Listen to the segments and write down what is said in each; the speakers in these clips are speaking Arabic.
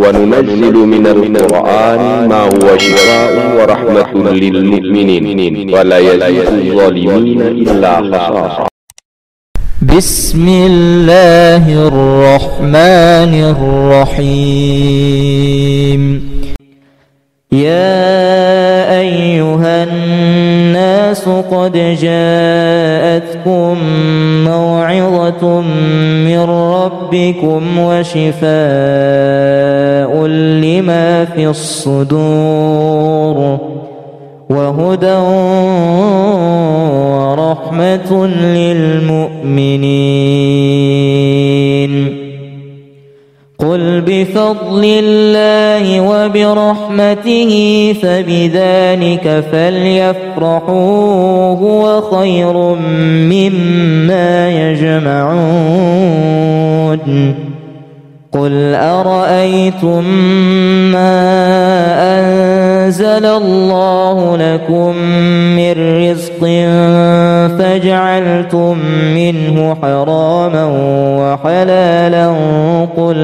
وننزل من القرآن ما هو شفاء ورحمة للمؤمنين ولا يزيد الظالمين إلا خسارا. بسم الله الرحمن الرحيم. يا أيها الناس قد جاءتكم موعظة من ربكم وشفاء لما في الصدور وهدى ورحمة للمؤمنين. قل بفضل الله وبرحمته فبذلك فليفرحوا هو خير مما يجمعون. قل أرأيتم ما أنزل الله لكم من رزق فجعلتم منه حراما وحلالا قل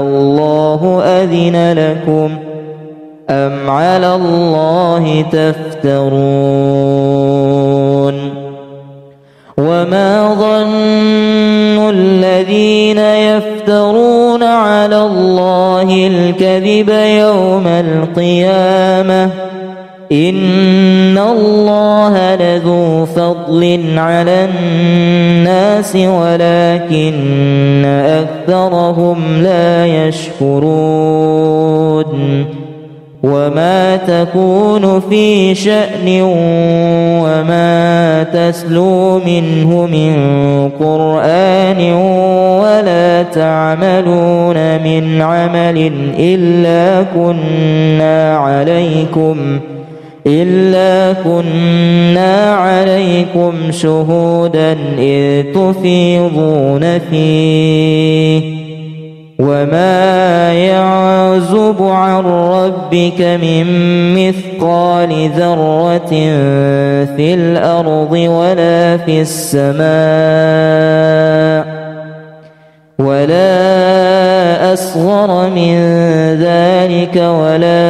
الله أذن لكم أم على الله تفترون. وما ظن الذين يفترون على الله الكذب يوم القيامة إن الله لذو فضل على الناس ولكن أكثرهم لا يشكرون. وما تكون في شأن وما تسلو منه من قرآن ولا تعملون من عمل إلا كنا عليكم شهودا إذ تفيضون فيه. وما يعزب عن ربك من مثقال ذرة في الأرض ولا في السماء ولا أصغر من ذلك ولا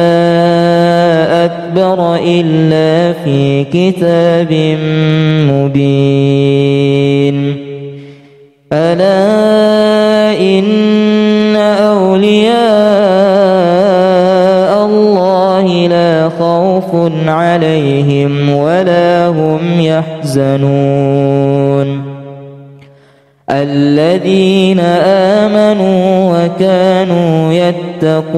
أكبر إلا في كتاب مبين. ألا إن أولياء الله لا خوف عليهم ولا هم يحزنون الذين آمنوا وكانوا يتقون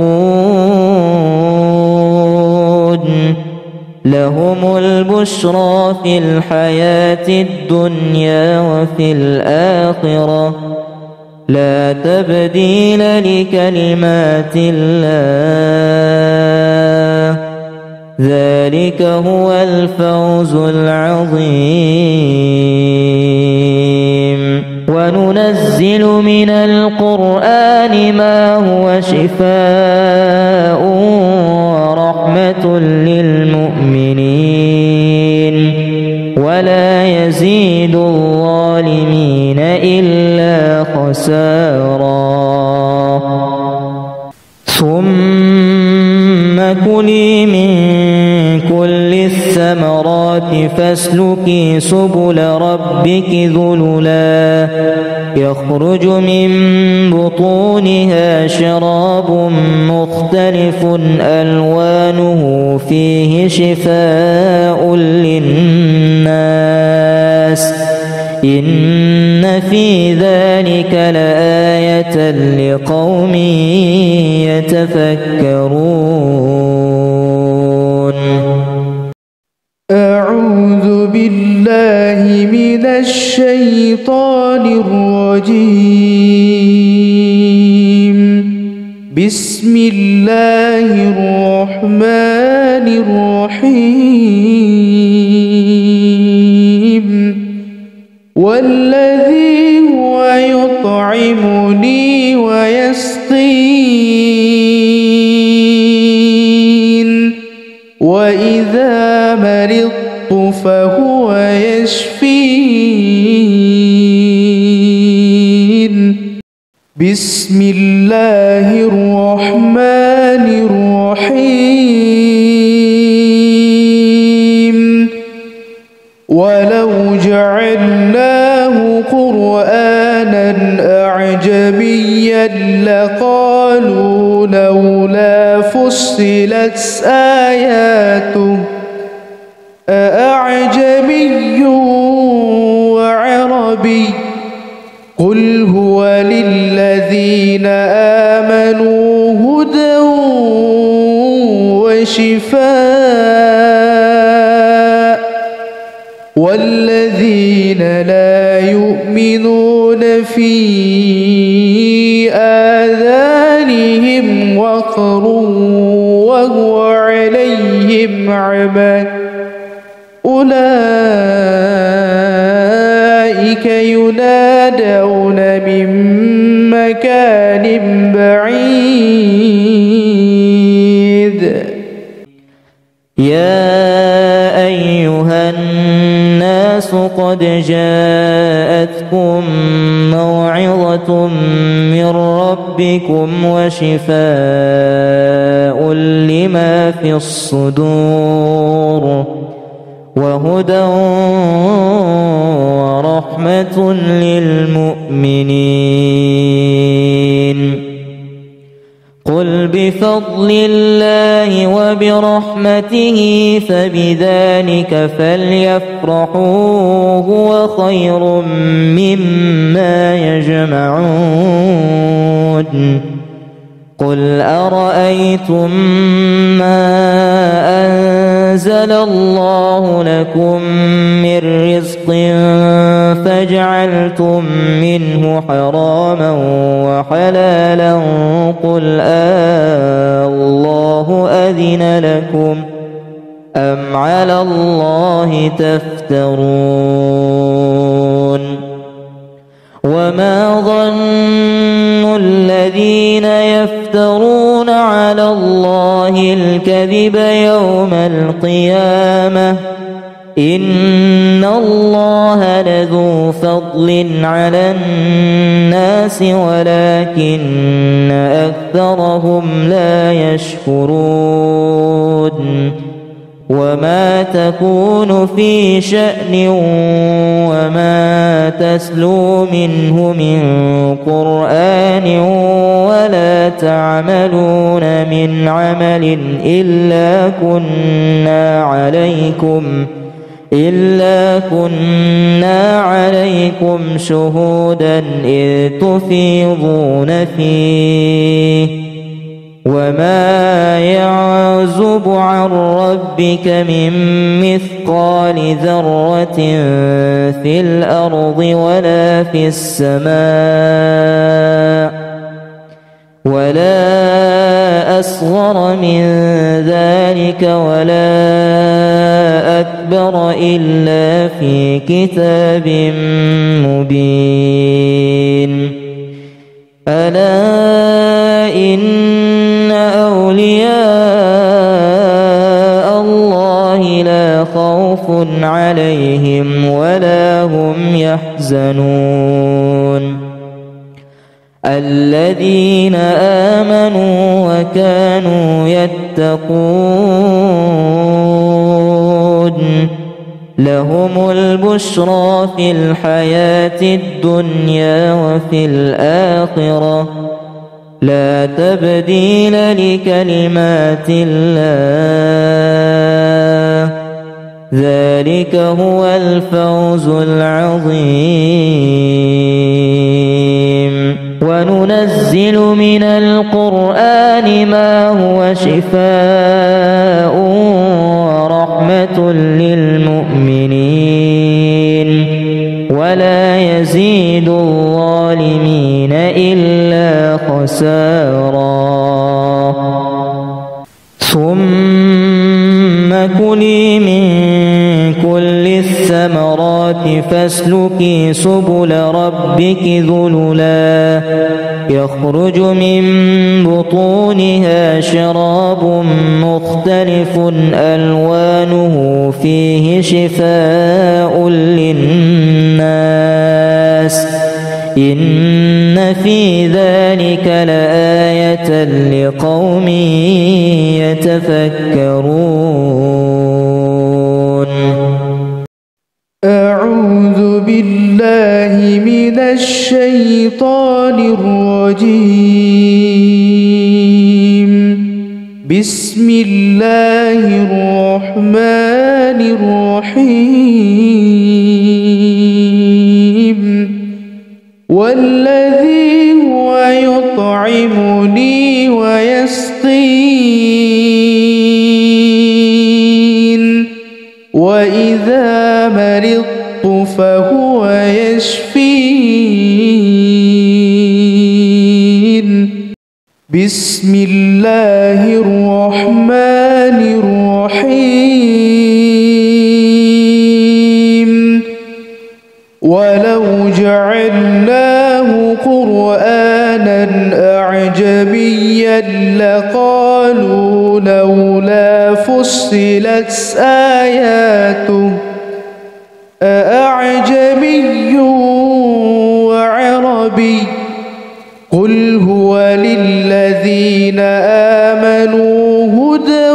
لهم البشرى في الحياة الدنيا وفي الآخرة لا تبديل لكلمات الله ذلك هو الفوز العظيم. وننزل من القرآن ما هو شفاء ورحمة للمؤمنين ولا يزيد الظالمين إلا خسارا. ثم كلي من كل الثمرات فاسلكي سبل ربك ذللا يخرج من بطونها شراب مختلف ألوانه فيه شفاء للناس إن في ذلك لآية لقوم يتفكرون. أعوذ بالله من الشيطان الرجيم. بسم الله الرحمن الرحيم. والذي هو يطعمني ويسقين وإذا مرضت فهو يشفين. بسم الله الرحمن الرحيم ولو جعلناه قرآنا أعجميا لقالوا لولا فصلت آياته أأعجمي وعربي قل هو للذين آمنوا هدى وشفاء والذين لا يؤمنون في آذانهم وقر وهو عليهم عمى أولئك ينادون من مكان بعيد. يا أيها الناس قد جاءتكم موعظة من ربكم وشفاء لما في الصدور وهدى ورحمة للمؤمنين. قل بفضل الله وبرحمته فبذلك فليفرحوا هو خير مما يجمعون. قل أرأيتم ما أنزل الله لكم من رزق فجعلتم منه حراما وحلالا قل الله أذن لكم أم على الله تفترون. وما ظن الذين يفترون على الله الكذب يوم القيامة إن الله لذو فضل على الناس ولكن أكثرهم لا يشكرون. وما تكون في شأن وما تسلو منه من قرآن ولا تعملون من عمل إلا كنا عليكم شهودا إذ تفيضون فيه. وما يعزب عن ربك من مثقال ذرة في الأرض ولا في السماء ولا أصغر من ذلك ولا أكبر إلا في كتاب مبين. ألا إن أولياء الله لا خوف عليهم ولا هم يحزنون الذين آمنوا وكانوا يتقون لهم البشرى في الحياة الدنيا وفي الآخرة لا تبديل لكلمات الله ذلك هو الفوز العظيم. وننزل من القرآن ما هو شفاء ورحمة للمؤمنين ولا يزيد الظالمين إلا خسارا. ثم كلي من كل الثمرات فاسلكي سبل ربك ذللا يخرج من بطونها شراب مختلف ألوانه فيه شفاء للناس إن في ذلك لآية آية لقوم يتفكرون. أعوذ بالله من الشيطان الرجيم. بسم الله الرحمن الرحيم. والذي هو يطعمني ويسقين وإذا مرضت فهو يشفين. بسم الله الرحمن الرحيم. ولو جعلناه قرآنا أعجميا لقالوا لولا فصلت آياته أأعجمي وعربي قل هو للذين آمنوا هدى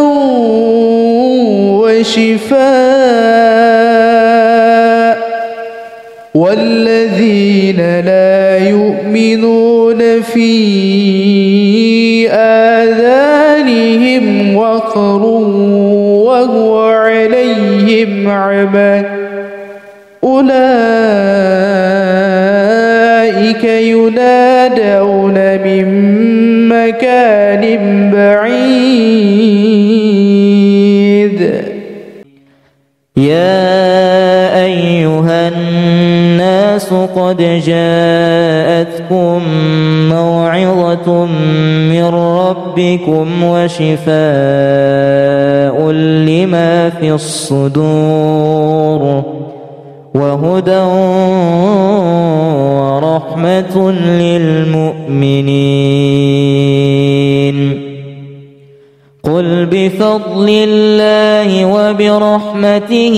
وشفاء والذين لا يؤمنون في آذانهم وقر وهو عليهم عمى أولئك ينادون من مكان بعيد. يا أيها الناس قد جاءتكم موعظة من ربكم وشفاء لما في الصدور وهدى ورحمة للمؤمنين. قل بفضل الله وبرحمته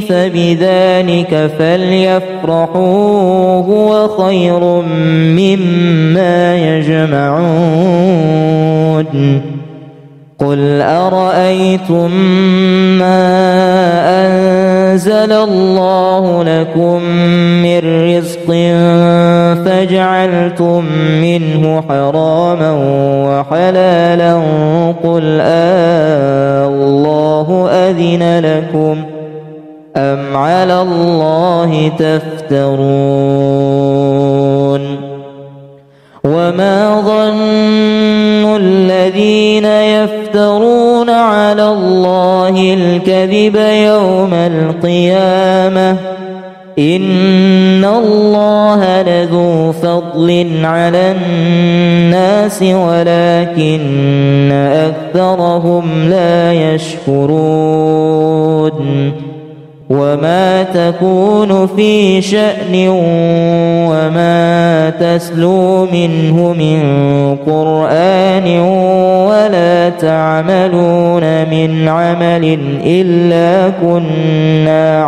فبذلك فليفرحوا هو خير مما يجمعون. قل أرأيتم ما أنزل الله لكم من رزق فجعلتم منه حراما وحلالا قل الله أذن لكم أم على الله تفترون. وما ظن الذين يفترون على الله الكذب يوم القيامة إن الله لذو فضل على الناس ولكن أكثرهم لا يشكرون. وما تكون في شأن وما تسلو منه من قرآن ولا تعملون من عمل إلا كنا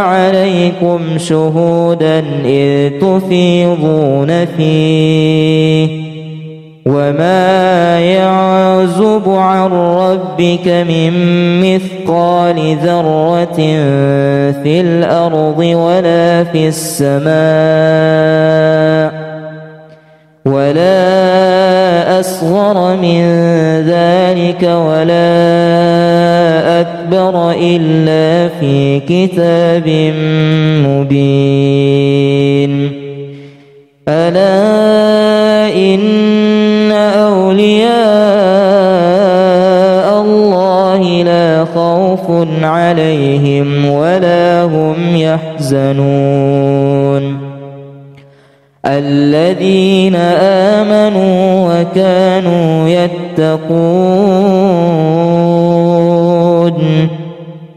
عليكم شهودا إذ تفيضون فيه. وما يعزب عن ربك من مثقال ذرة في الأرض ولا في السماء ولا أصغر من ذلك ولا أكبر إلا في كتاب مبين. ألا إن أولياء الله لا خوف عليهم ولا هم يحزنون. الذين آمنوا وكانوا يتقون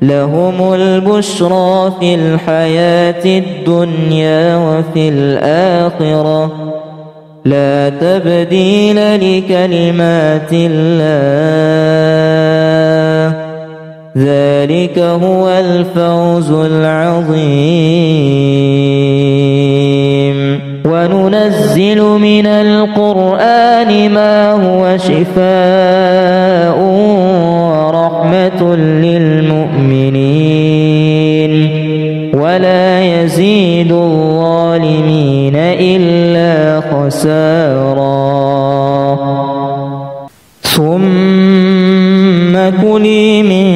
لهم البشرى في الحياة الدنيا وفي الآخرة لا تبديل لكلمات الله ذلك هو الفوز العظيم. وننزل من القرآن ما هو شفاء ورحمة للمؤمنين ولا يزيد الظالمين إلا خسارا. ثم كلي من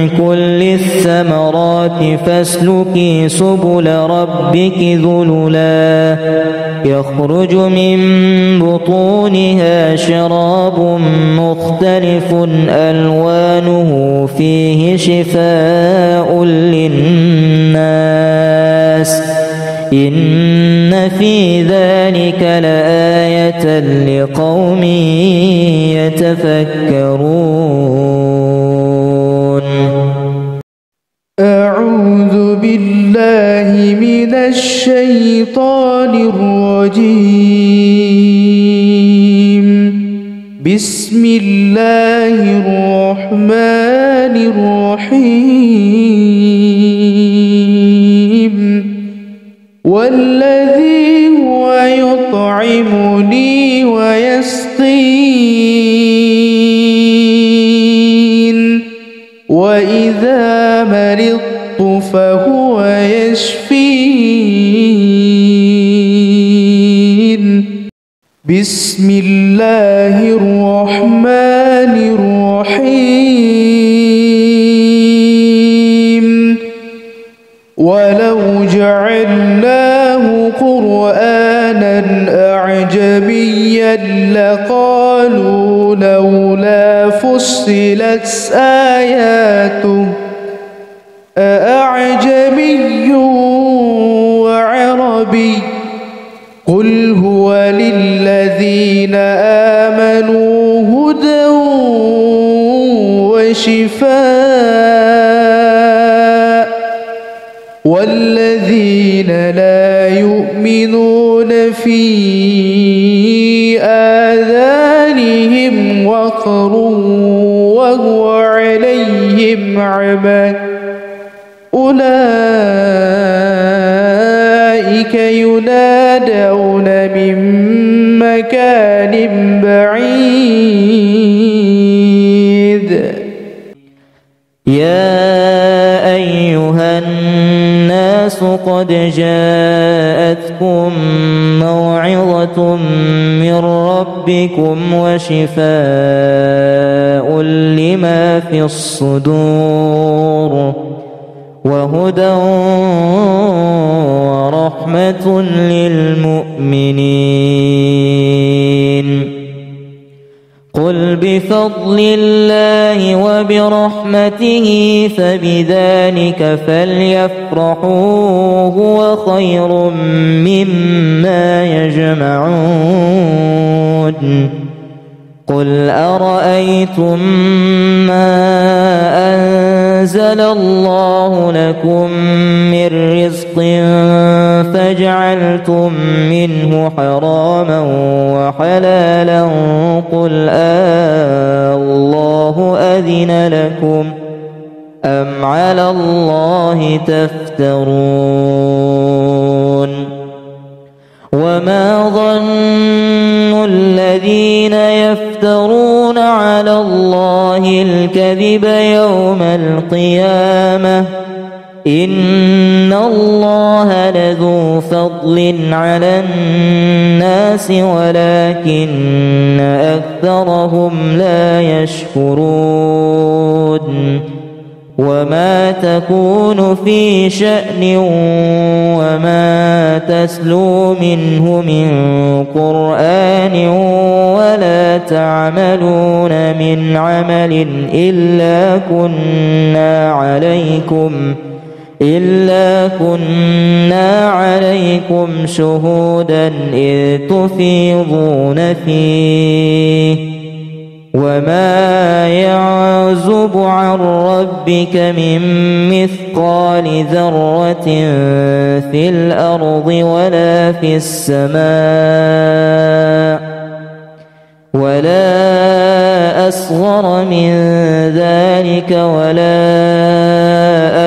كل الثمرات فاسلكي سبل ربك ذللا يخرج من بطونها شراب مختلف ألوانه فيه شفاء للناس إن في ذلك لآية لقوم يتفكرون. أعوذ بالله من الشيطان الرجيم. بسم الله الرحمن الرحيم. والذي هو يطعمني ويسقين وإذا مرضت فهو يشفين. بسم الله الرحمن الرحيم. ولو جعلناه قرآنا أعجميا لقالوا لولا فصلت آياته أأعجمي وعربي قل هو للذين آمنوا هدى وشفاء والذين لا يؤمنون في آذانهم وقر وهو عليهم عمى أولئك ينادون من مكان بعيد. يا أيها الناس قد جاءتكم موعظة من ربكم وشفاء لما في الصدور وهدى ورحمة للمؤمنين. قل بفضل الله وبرحمته فبذلك فليفرحوا هو خير مما يجمعون. قل أرأيتم ما أنزل الله لكم من رزق فجعلتم منه حراما وحلالا قل الله أذن لكم أم على الله تفترون. وما ظن الذين يفترون على الله الكذب يوم القيامة إن الله لذو فضل على الناس ولكن أكثرهم لا يشكرون. وما تكون في شأن وما تتلو منه من قرآن ولا تعملون من عمل إلا كنا عليكم شهودا إذ تفيضون فيه. وما يعزب عن ربك من مثقال ذرة في الأرض ولا في السماء ولا أصغر من ذلك ولا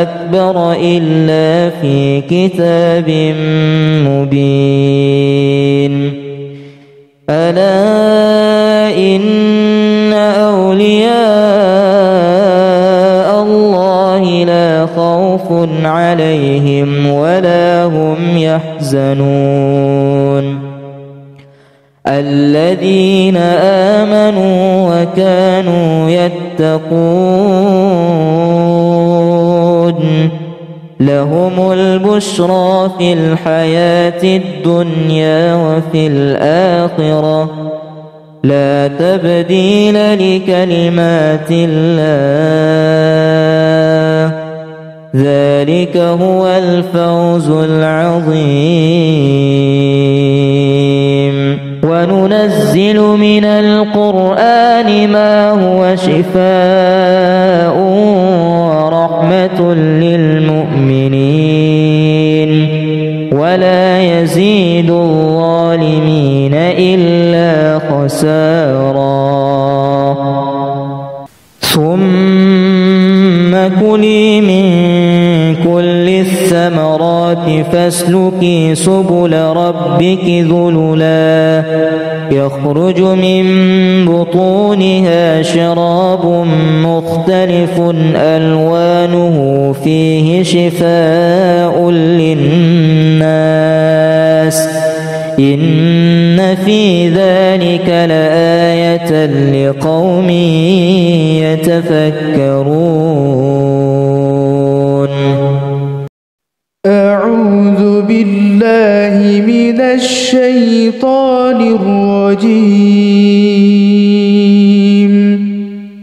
أكبر أكبر إلا في كتاب مبين ألا إن أولياء الله لا خوف عليهم ولا هم يحزنون الذين آمنوا وكانوا يتقون لهم البشرى في الحياة الدنيا وفي الآخرة لا تبديل لكلمات الله ذلك هو الفوز العظيم وننزل من القرآن ما هو شفاء ورحمة للمؤمنين ولا يزيد الظالمين إلا خسارا ثم كلي من كل الثمرات فاسلكي سبل ربك ذللا يخرج من بطونها شراب مختلف ألوانه فيه شفاء للناس إن في ذلك لآية لقوم يتفكرون أعوذ بالله من الشيطان الرجيم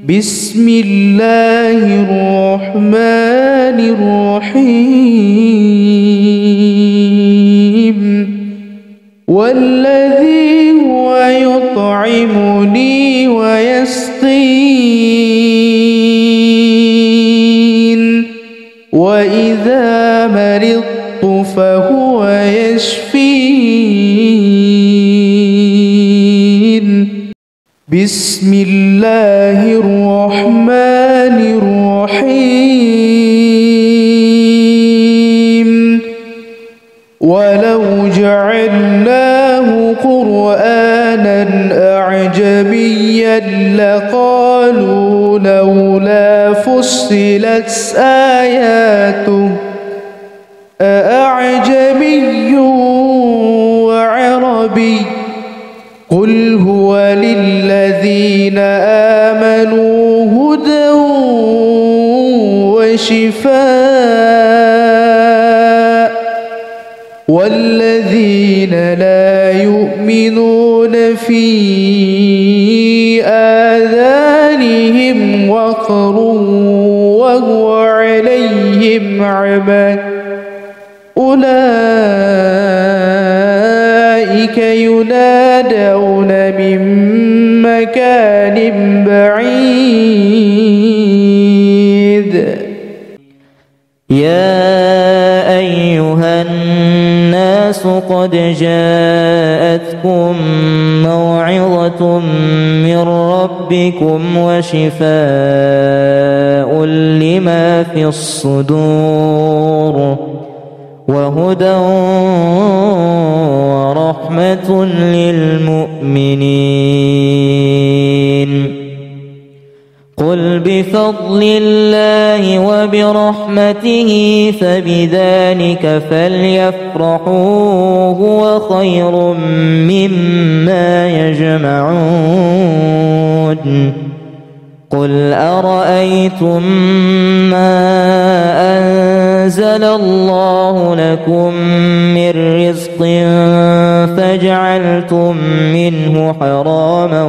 بسم الله الرحمن الرحيم والذي هو يطعمني ويسقين وإذا مرضت فهو يشفين بسم الله الرحمن الرحيم ولو جعلناه قرآنا أعجميا لقالوا لولا فصلت آياته أأعجمي وعربي قل هو للذين آمنوا هدى وشفاء والذين لا يؤمنون في آذانهم وقر وهو عليهم عمى أولئك ينادون من مكان بعيد يا أيها الناس قد جاءتكم موعظة من ربكم وشفاء لما في الصدور وهدى ورحمة للمؤمنين قل بفضل الله وبرحمته فبذلك فليفرحوا هو خير مما يجمعون قل أرأيتم ما أنزل الله لكم من رزق فجعلتم منه حراما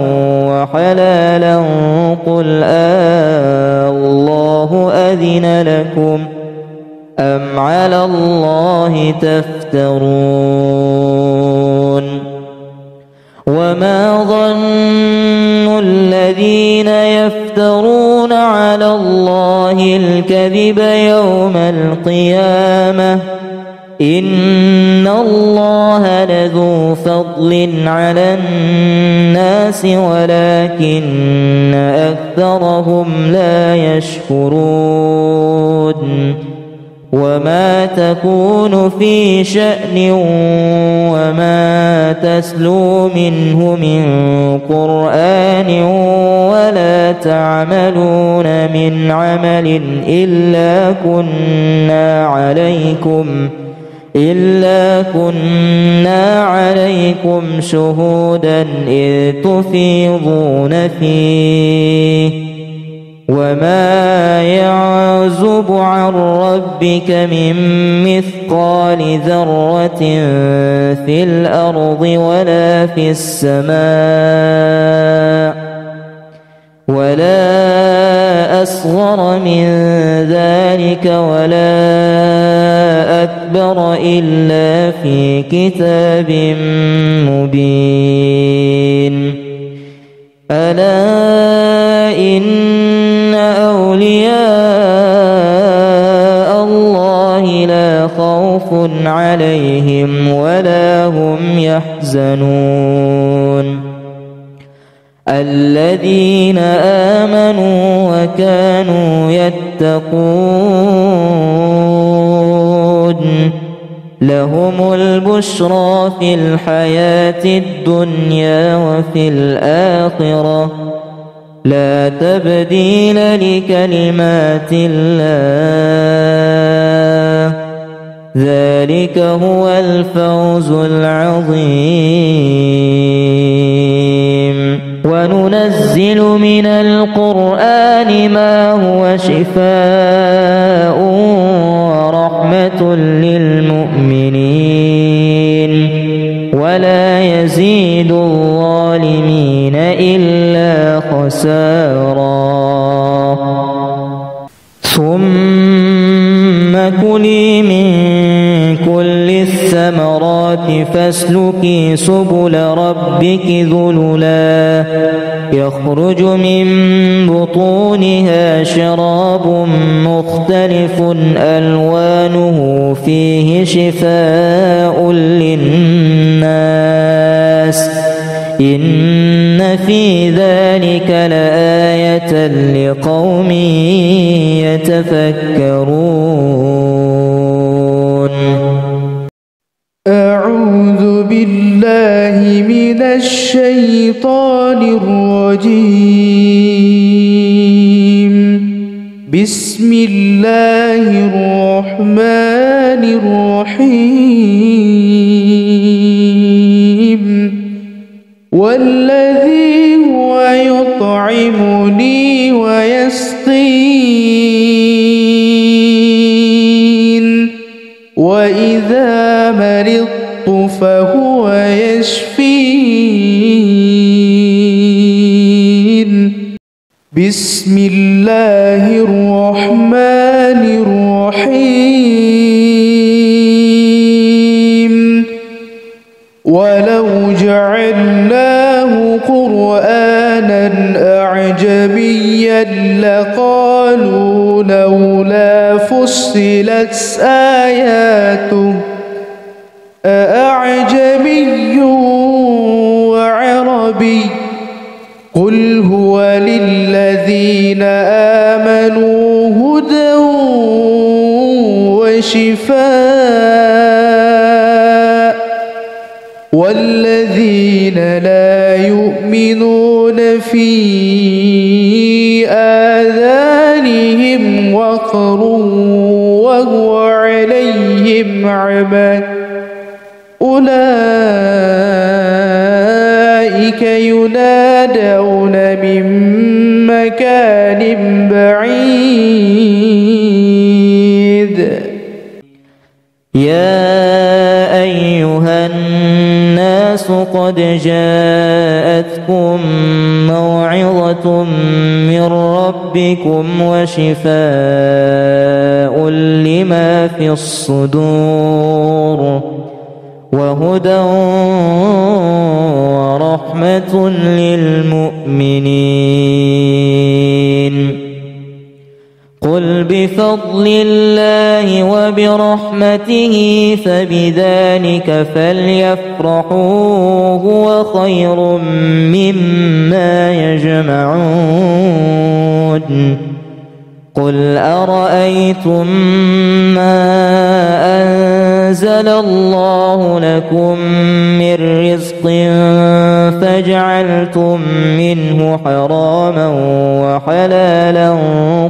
وحلالا قل الله أذن لكم أم على الله تفترون وما ظن الذين يفترون على الله الكذب يوم القيامة إن الله لذو فضل على الناس ولكن أكثرهم لا يشكرون وما تكون في شأن وما تتلو منه من قرآن ولا تعملون من عمل إلا كنا عليكم شهودا إذ تفيضون فيه وما يعزب عن ربك من مثقال ذرة في الأرض ولا في السماء ولا أصغر من ذلك ولا أكبر إلا في كتاب مبين ألا إن أولياء الله لا خوف عليهم ولا هم يحزنون الذين آمنوا وكانوا يتقون لهم البشرى في الحياة الدنيا وفي الآخرة لا تبديل لكلمات الله ذلك هو الفوز العظيم وننزل من القرآن ما هو شفاء ورحمة للمؤمنين ولا يزيد الظالمين إلا خسارا ثم كلي من كل الثمرات فاسلكي سبل ربك ذللا يخرج من بطونها شراب مختلف ألوانه فيه شفاء للناس إن في ذلك لآية لقوم يتفكرون أعوذ بالله من الشيطان الرجيم بسم الله الرحمن الرحيم والذي هو يطعمني ويسقين وإذا مرضت فهو يشفين بسم الله الرحمن الرحيم ولو جعلناه قرآنا أعجميا لقالوا لولا فصلت آياته أأعجمي وعربي قل هو للذين آمنوا هدى وشفاء والذين لا يؤمنون في آذانهم وقر وهو عليهم عمى أولئك ينادون من مكان بعيد يا أيها الناس قد جاءتكم موعظة من ربكم وشفاء لما في الصدور وهدى ورحمة للمؤمنين قل بفضل الله وبرحمته فبذلك فليفرحوا هو خير مما يجمعون قل أرأيتم ما أنزل الله لكم من رزق فجعلتم منه حراما وحلالا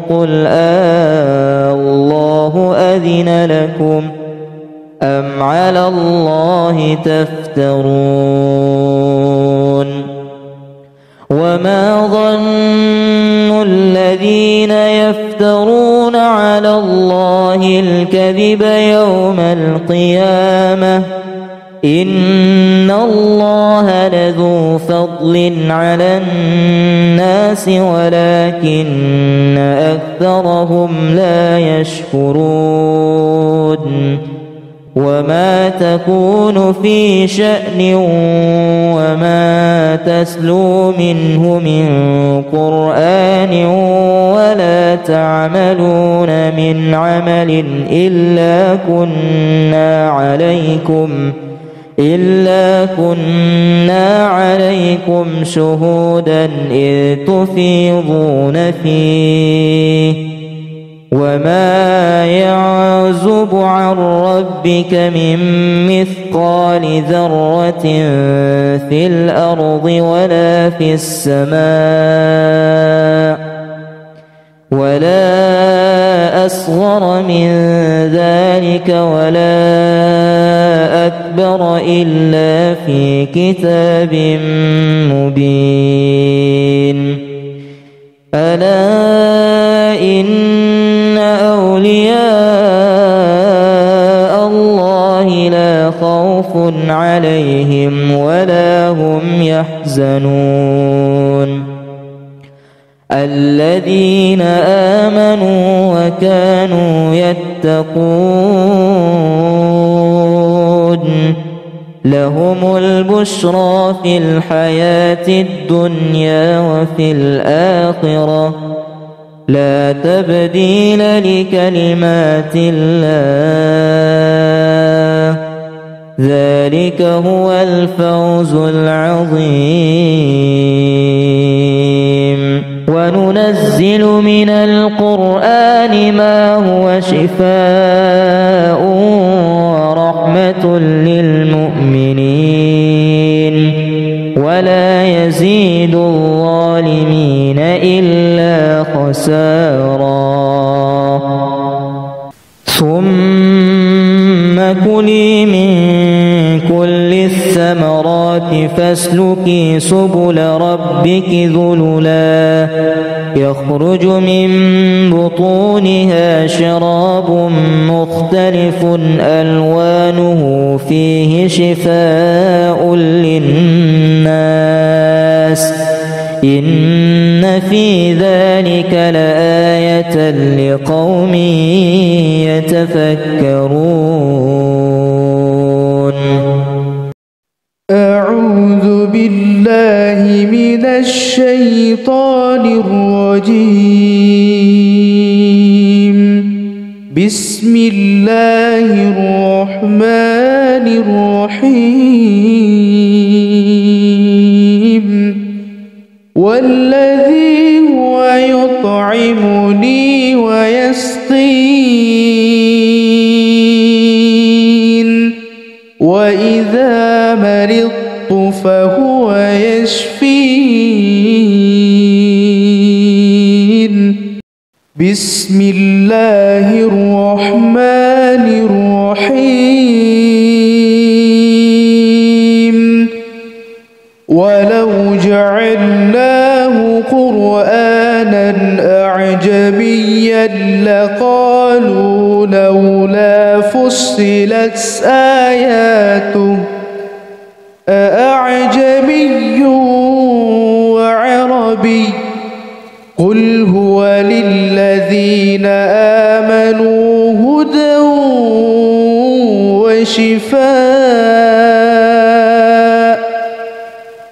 قل الله أذن لكم أم على الله تفترون وما ظن الذين يفترون على الله الكذب يوم القيامة إن الله لذو فضل على الناس ولكن أكثرهم لا يشكرون وما تكون في شأن وما تسلو منه من قرآن ولا تعملون من عمل إلا كنا عليكم شهودا إذ تفيضون فيه وما يعزب عن ربك من مثقال ذرة في الأرض ولا في السماء ولا أصغر من ذلك ولا أكبر إلا في كتاب مبين ألا إن أولياء الله لا خوف عليهم ولا هم يحزنون الذين آمنوا وكانوا يتقون لهم البشرى في الحياة الدنيا وفي الآخرة لا تبديل لكلمات الله ذلك هو الفوز العظيم وننزل من القرآن ما هو شفاء ورحمة للمؤمنين ولا يزيد الظالمين إلا خسارا ثم كلي من كل الثمرات فاسلكي سبل ربك ذللا يخرج من بطونها شراب مختلف ألوانه فيه شفاء للناس إن في ذلك لآية لقوم يتفكرون أعوذ بالله من الشيطان الرجيم بسم الله الرحمن الرحيم والذي هو يطعمني ويسقين وإذا مرضت فهو يشفين بسم الله الرحمن الرحيم ولو جعلناه قرآنا أعجميا لقالوا لولا فصلت آياته أأعجمي وعربي قل هو للذين آمنوا هدى وشفاء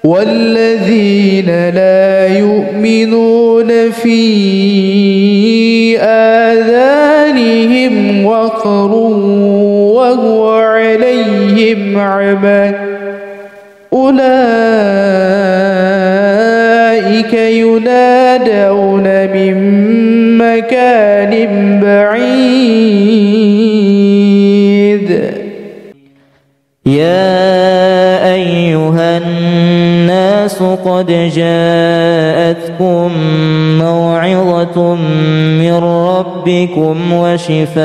والذين لا يؤمنون في آذانهم وقر وهو عليهم عمى أولئك ينادون من مكان بعيد الناس قد جاءتكم موعظة من ربكم وشفاء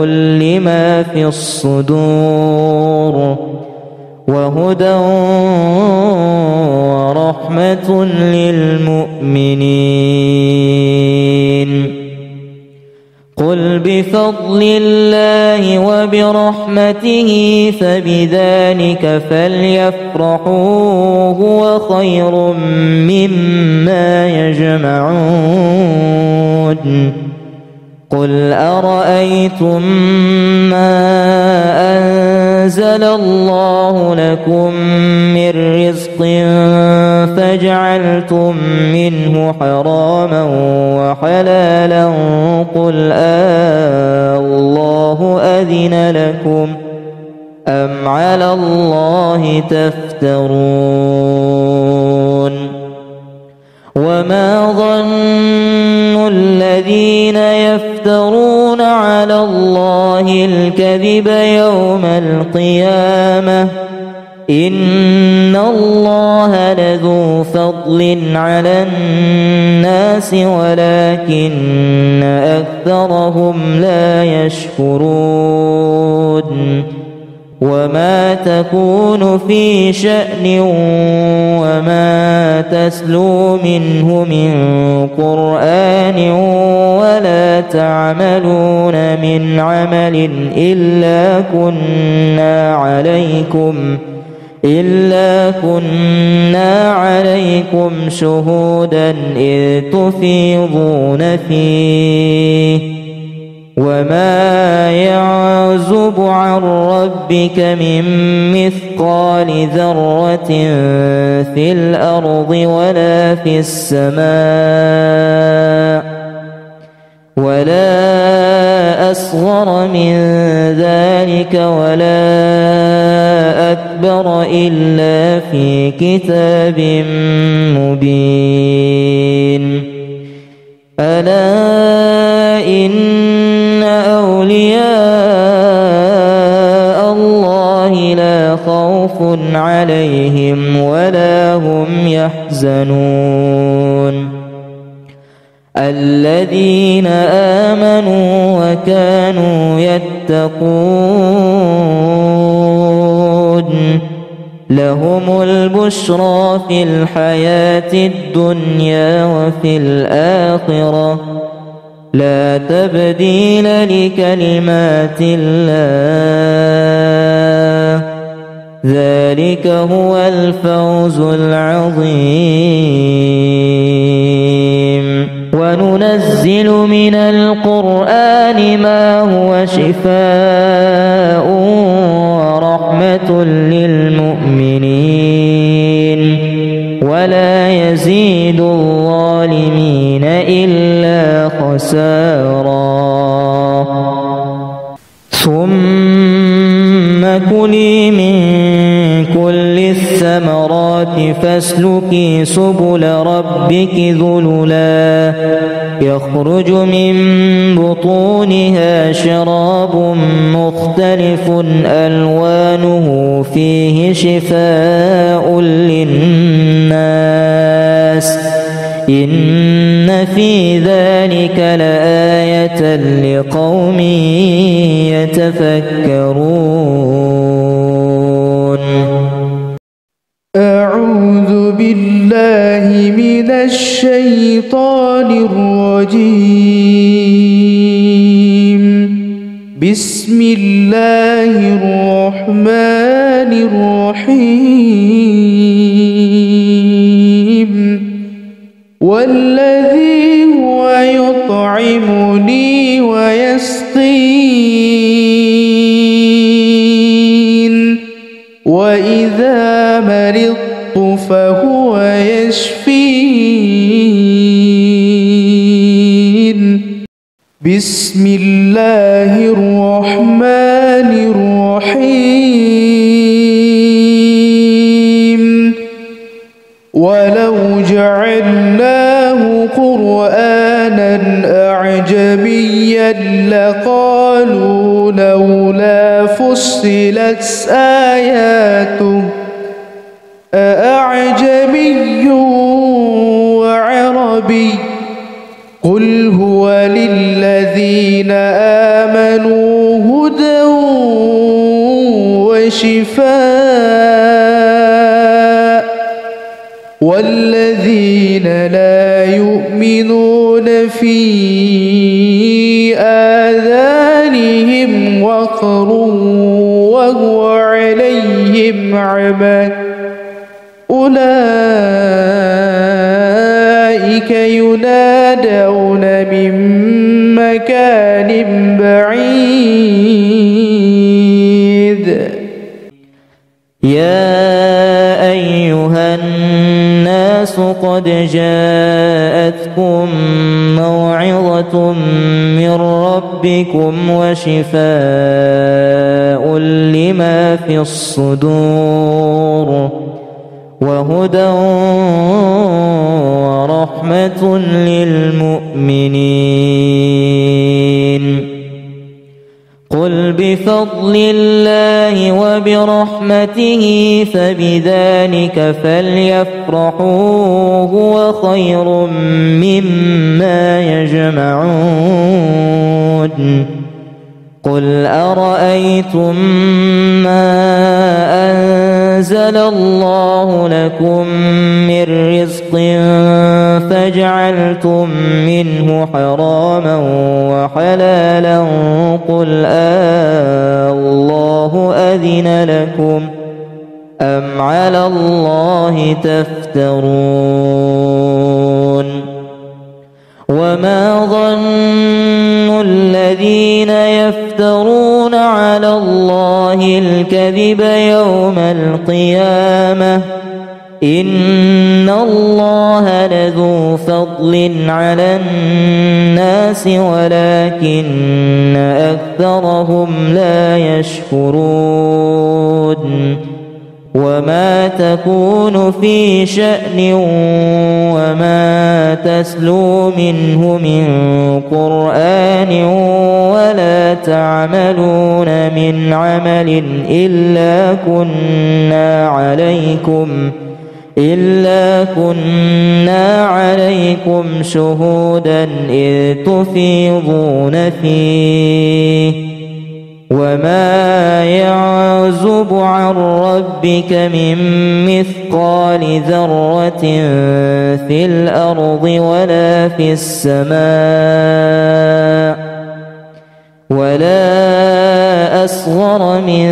لما في الصدور وهدى ورحمة للمؤمنين قل بفضل الله وبرحمته فبذلك فليفرحوا هو خير مما يجمعون قل أرأيتم ما أنزل الله لكم من رزق فجعلتم منه حراما وحلالا قل الله أذن لكم أم على الله تفترون وما ظن الذين يفترون على الله الكذب يوم القيامة إن الله لذو فضل على الناس ولكن أكثرهم لا يشكرون وما تكون في شأن وما تسلو منه من قرآن ولا تعملون من عمل إلا كنا عليكم شهودا إذ تفيضون فيه وما يعزب عن ربك من مثقال ذرة في الأرض ولا في السماء ولا أصغر من ذلك ولا أكبر إلا في كتاب مبين ألا إن أولياء الله لا خوف عليهم ولا هم يحزنون الذين آمنوا وكانوا يتقون لهم البشرى في الحياة الدنيا وفي الآخرة لا تبديل لكلمات الله ذلك هو الفوز العظيم وننزل من القرآن ما هو شفاء ورحمة للمؤمنين ولا يزيد الظالمين إلا خسارا ثم كلي من كل الثمرات فاسلكي سبل ربك ذللا يخرج من بطونها شراب مختلف ألوانه فيه شفاء للناس إن في ذلك لآية لقوم يتفكرون أعوذ بالله من الشيطان الرجيم بسم الله الرحمن الرحيم والذي هو يطعمني ويسقين وإذا مرضت فهو يشفين بسم الله الرحمن الرحيم ولو جعلناه قرآنا أعجميا لقالوا لولا فصلت آياته أأعجمي وعربي قل هو للذين آمنوا هدى وشفاء والذين لا يؤمنون في آذانهم وقر وهو عليهم عمى أولئك ينادون من مكان بعيد. يا أيها الناس قد جاءتكم موعظة من ربكم وشفاء لما في الصدور وهدى ورحمة للمؤمنين. قل بفضل الله وبرحمته فبذلك فليفرحوا هو خير مما يجمعون. قل أرأيتم ما أنزل الله لكم من رزق فجعلتم منه حراما وحلالا قل الله أذن لكم أم على الله تفترون. وما ظن الذين يفترون على الله الكذب يوم القيامة إن الله لذو فضل على الناس ولكن أكثرهم لا يشكرون. وما تكون في شأن وما تسلو منه من قرآن ولا تعملون من عمل إلا كنا عليكم شهودا إذ تفيضون فيه. وما يعزب عن ربك من مثقال ذرة في الأرض ولا في السماء ولا أصغر من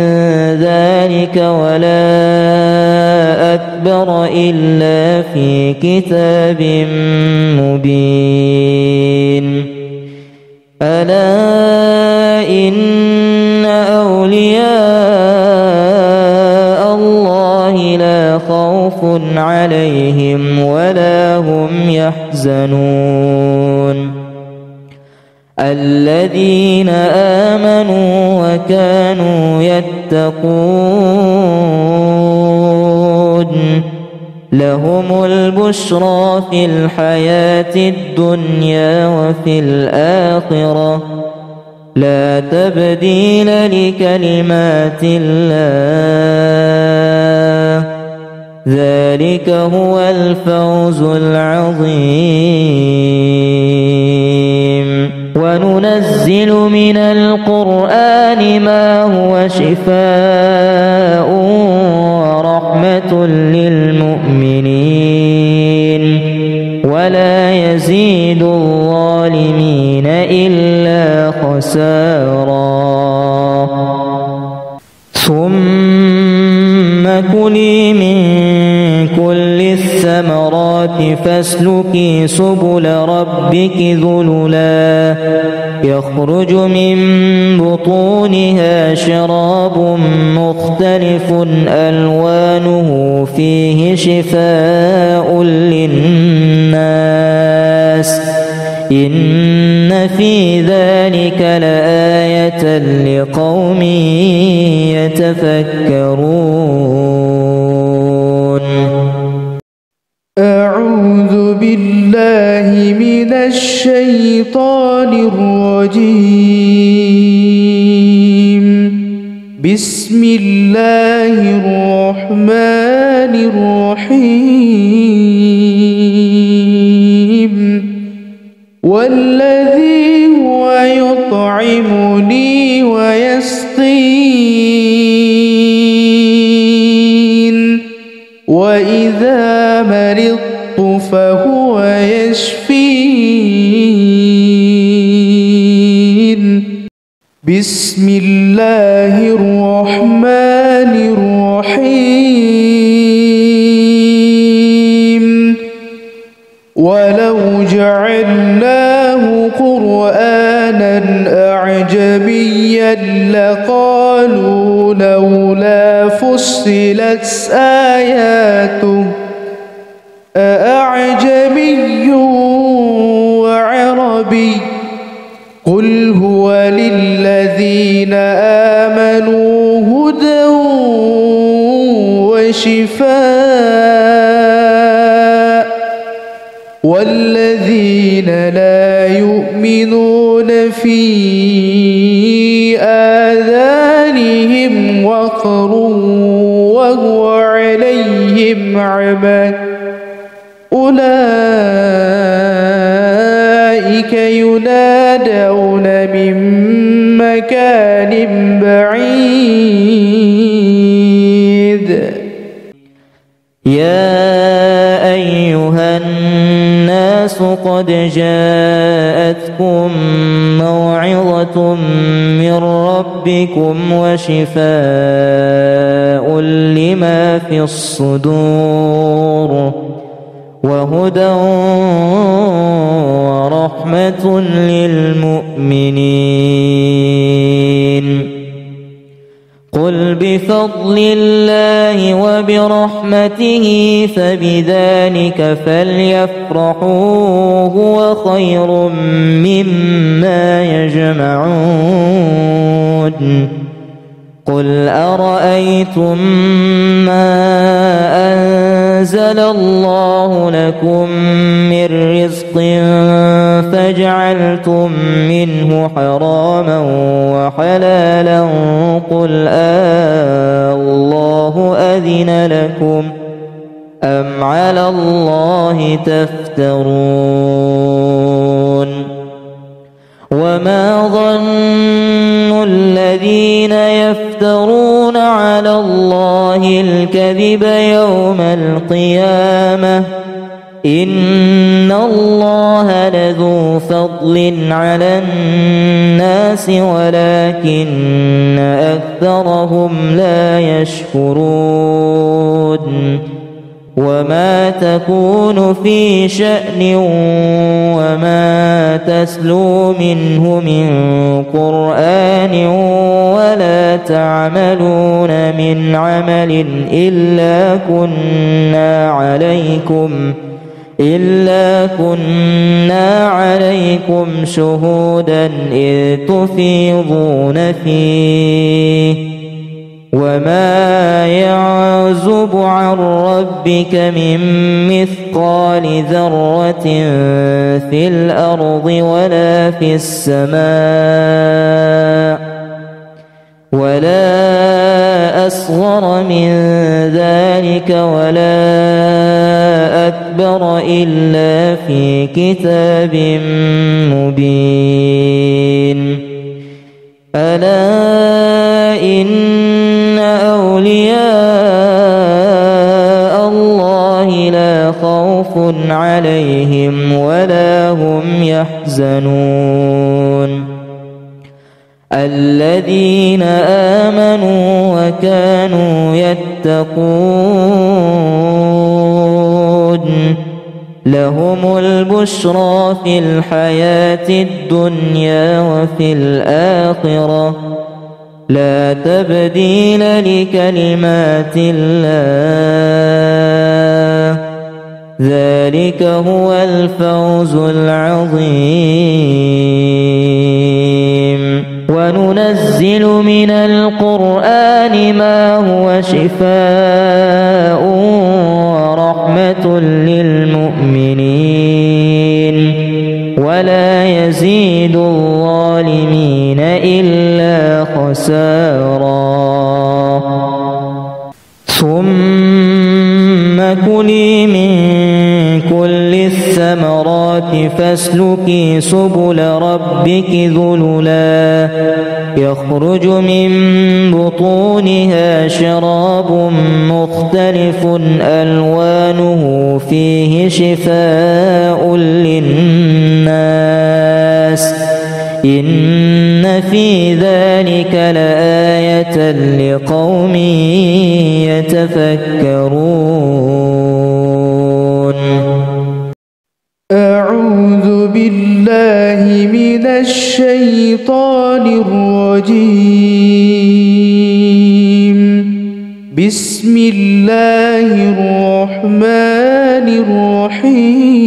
ذلك ولا أكبر إلا في كتاب مبين. ألا إن أولياء الله لا خوف عليهم ولا هم يحزنون الذين آمنوا وكانوا يتقون لهم البشرى في الحياة الدنيا وفي الآخرة لا تبديل لكلمات الله ذلك هو الفوز العظيم. وننزل من القرآن ما هو شفاء ورحمة للمؤمنين ولا يزيد الظالمين إلا خسارا. ثم كلي من كل الثمرات فاسلكي سبل ربك ذللا يخرج من بطونها شراب مختلف ألوانه فيه شفاء للناس إن في ذلك لآية لقوم يتفكرون. أعوذ بالله من الشيطان الرجيم. بسم الله الرحمن الرحيم والذي هو يطعمني ويسقين وإذا مرضت فهو يشفين بسم الله الرحمن الرحيم ولو جعلناه قرآنا أعجميا لقالوا لولا فصلت آياته أأعجمي وعربي قل هو للذين آمنوا هدى وشفاء والذين لا يؤمنون في آذانهم وقر وهو عليهم عمى أولئك ينادون من مكان بعيد يا أيها الناس قد جاءتكم موعظة من ربكم وشفاء لما في الصدور وهدى ورحمة للمؤمنين قل بفضل الله وبرحمته فبذلك فليفرحوا هو خير مما يجمعون قل أرأيتم ما أنزل الله لكم من رزق فجعلتم منه حراما وحلالا قل الله أذن لكم أم على الله تفترون وما ظن الذين يفترون على الله الكذب يوم القيامة إن الله لذو فضل على الناس ولكن أكثرهم لا يشكرون وما تكون في شأن وما تتلو منه من قرآن ولا تعملون من عمل إلا كنا عليكم شهودا إذ تفيضون فيه وما يعزب عن ربك من مثقال ذرة في الأرض ولا في السماء ولا أصغر من ذلك ولا أكبر إلا في كتاب مبين ألا إن أولياء الله لا خوف عليهم ولا هم يحزنون الذين آمنوا وكانوا يتقون لهم البشرى في الحياة الدنيا وفي الآخرة لا تبديل لكلمات الله ذلك هو الفوز العظيم وننزل من القرآن ما هو شفاء ورحمة للمؤمنين ولا يزيد الظالمين إلا خسارا ثم كُلِي مِن كُلِّ الثَّمَرَاتِ فَاسْلُكِي سُبُلَ رَبِّكِ ذُلُلًا يَخْرُجُ مِن بُطُونِهَا شَرَابٌ مُخْتَلِفٌ أَلْوَانُهُ فِيهِ شِفَاءٌ لِّلنَّاسِ إِنَّ فِي ذَلِكَ لَآيَةً لِقَوْمٍ يَتَفَكَّرُونَ. أعوذ بالله من الشيطان الرجيم. بسم الله الرحمن الرحيم.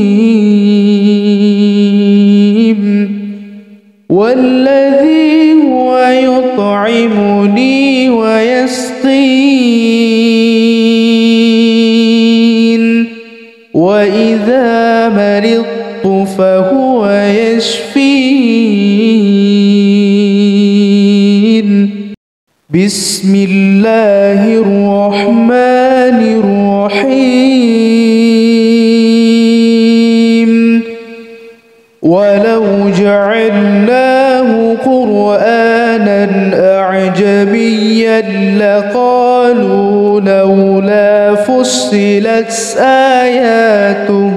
والذي هو يطعمني ويسقين وإذا مرضت فهو يشفين. بسم الله الرحمن الرحيم. ولو جعلناه قرآنا أعجميا لقالوا لولا فصلت آياته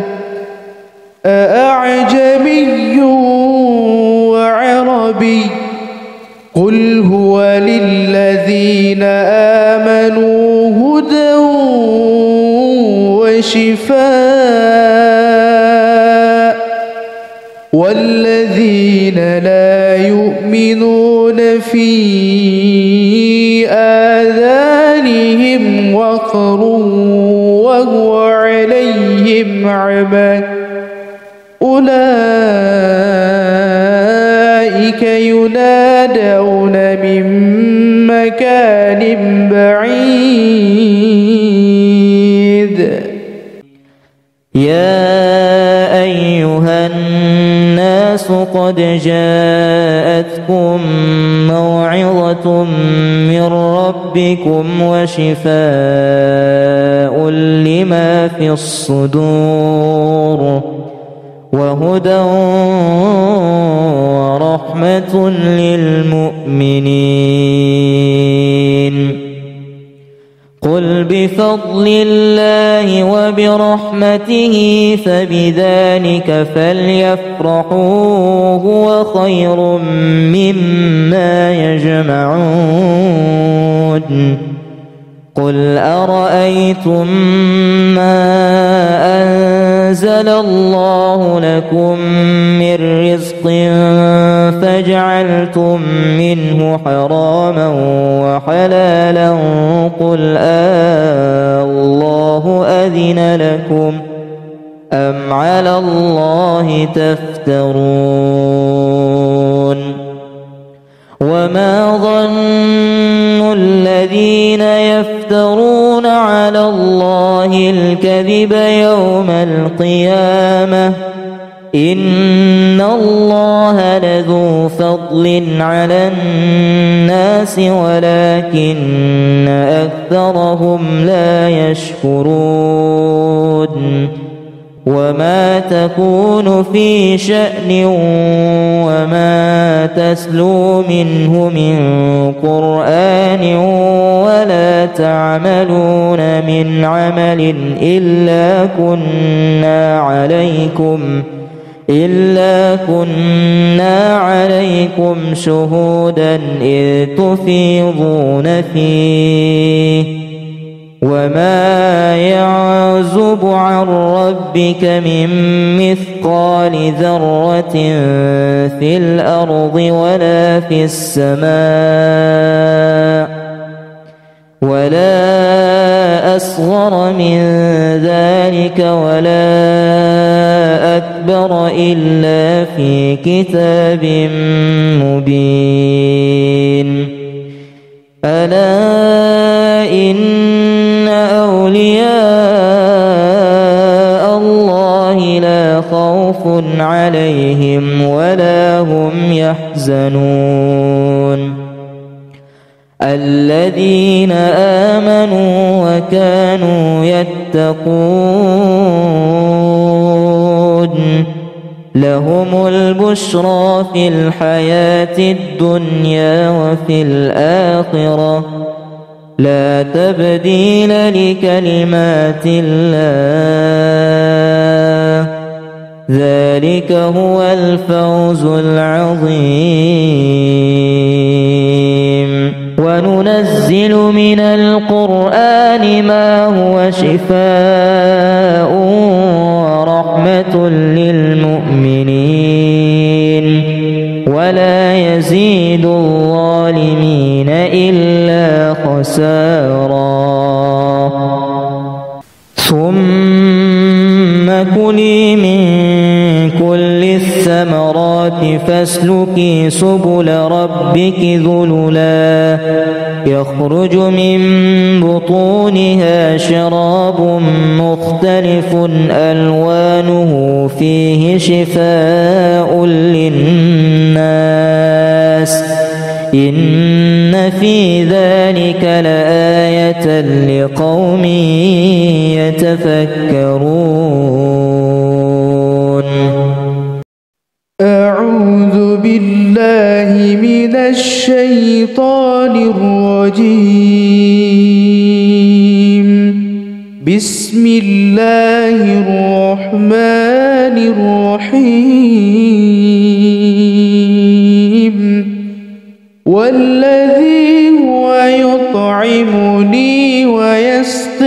أأعجمي وعربي قل هو للذين آمنوا هدى وشفاء والذين لا يؤمنون في آذانهم وقر وهو عليهم عمى أولئك ينادون من مكان بعيد. يا أيها الناس قد جاءتكم موعظة من ربكم وشفاء لما في الصدور وهدى ورحمة للمؤمنين. قل بفضل الله وبرحمته فبذلك فليفرحوا هو خير مما يجمعون. قل أرأيتم ما أنزل الله لكم من رزق فجعلتم منه حراما وحلالا قل الله أذن لكم أم على الله تفترون. وما ظن الذين يفترون على الله الكذب يوم القيامة إن الله لذو فضل على الناس ولكن أكثرهم لا يشكرون. وما تكون في شأن وما تتلو منه من قرآن ولا تعملون من عمل إلا كنا عليكم شهودا إذ تفيضون فيه. وما يعزب عن ربك من مثقال ذرة في الأرض ولا في السماء ولا أصغر من ذلك ولا أكبر إلا في كتاب مبين. ألا إن أولياء الله لا خوف عليهم ولا هم يحزنون. الذين آمنوا وكانوا يتقون لهم البشرى في الحياة الدنيا وفي الآخرة لا تبديل لكلمات الله ذلك هو الفوز العظيم وننزل من القرآن ما هو شفاء ورحمة للمؤمنين ولا يزيد الظالمين إلا خسارا ثم كلي من كل الثمرات فاسلكي سبل ربك ذللا يخرج من بطونها شراب مختلف ألوانه فيه شفاء للناس إن في ذلك لآية لقوم يتفكرون. أعوذ بالله من الشيطان الرجيم. بسم الله الرحمن الرحيم. والذي هو يطعمني ويسقين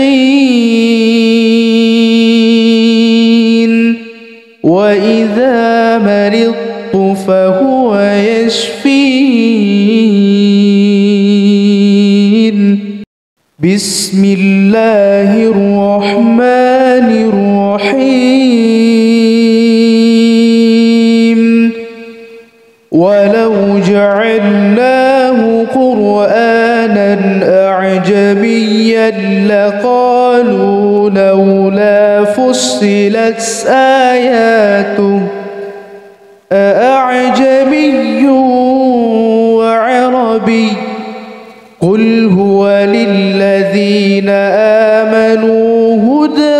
وإذا مرضت فهو يشفين. بسم الله الرحمن الرحيم. ولو جعلناه قرآنا أعجميا لقالوا لولا فصلت آياته أأعجمي وعربي قل هو للذين آمنوا هدى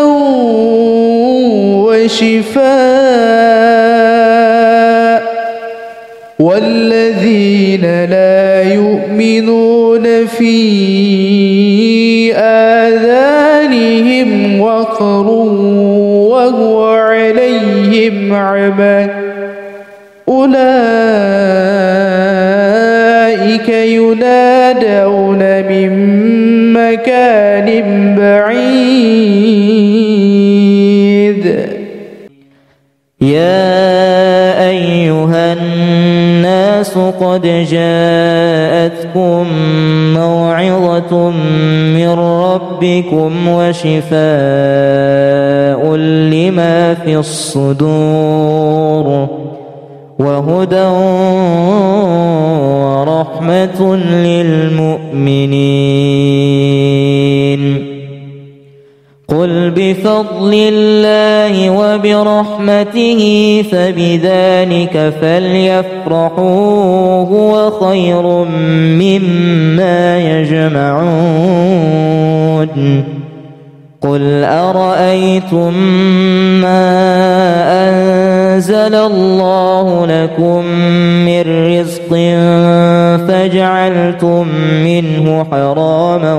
وشفاء والذين لا يؤمنون في آذانهم وقر وهو عليهم عمى أولئك ينادون من مكان بعيد. يا أيها الناس قد جاءتكم موعظة من ربكم وشفاء لما في الصدور وهدى ورحمة للمؤمنين. قل بفضل الله وبرحمته فبذلك فليفرحوا هو خير مما يجمعون. قل أرأيتم ما أنزل الله لكم من رزق فجعلتم منه حراما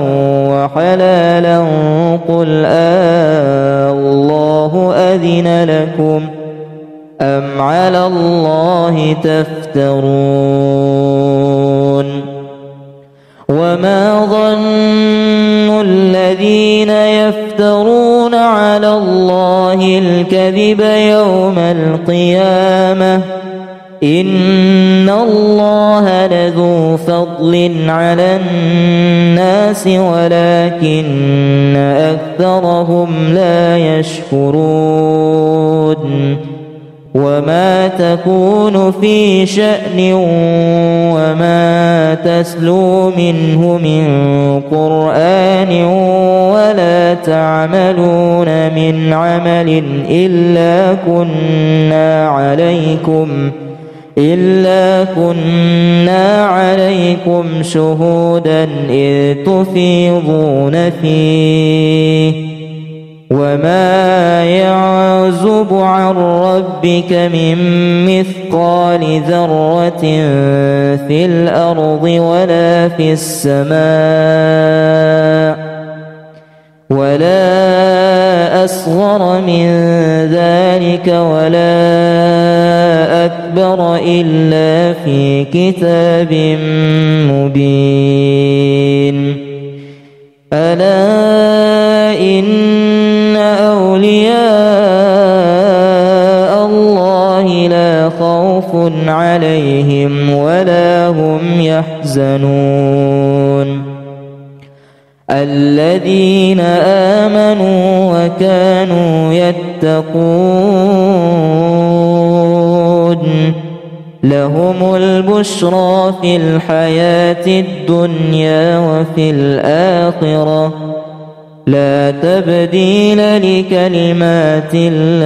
وحلالا قل الله أذن لكم أم على الله تفترون. وما ظن الذين يفترون على الله الكذب يوم القيامة إن الله لذو فضل على الناس ولكن أكثرهم لا يشكرون. وما تكون في شأن وما تسلو منه من قرآن ولا تعملون من عمل إلا إلا كنا عليكم شهودا إذ تفيضون فيه وما يعزب عن ربك من مثقال ذرة في الأرض ولا في السماء ولا أصغر من ذلك ولا أكبر إلا في كتاب مبين ألا إن أولياء الله لا خوف عليهم ولا هم يحزنون الذين آمنوا وكانوا يتقون لهم البشرى في الحياة الدنيا وفي الآخرة لا تبديل لكلمات الله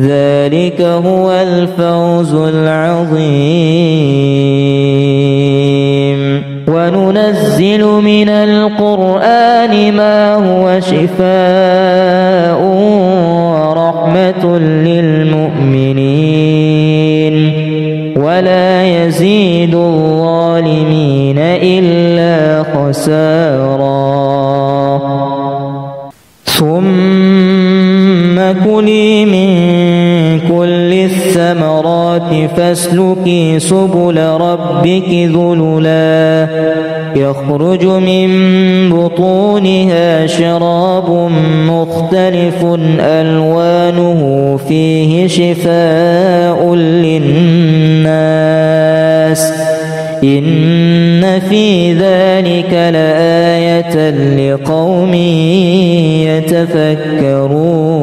ذلك هو الفوز العظيم وننزل من القرآن ما هو شفاء ورحمة للمؤمنين ولا يزيد الظالمين إلا خسارا ثم كلي من كل الثمرات فاسلكي سبل ربك ذللا يخرج من بطونها شراب مختلف ألوانه فيه شفاء للناس إن في ذلك لآية لقوم يتفكرون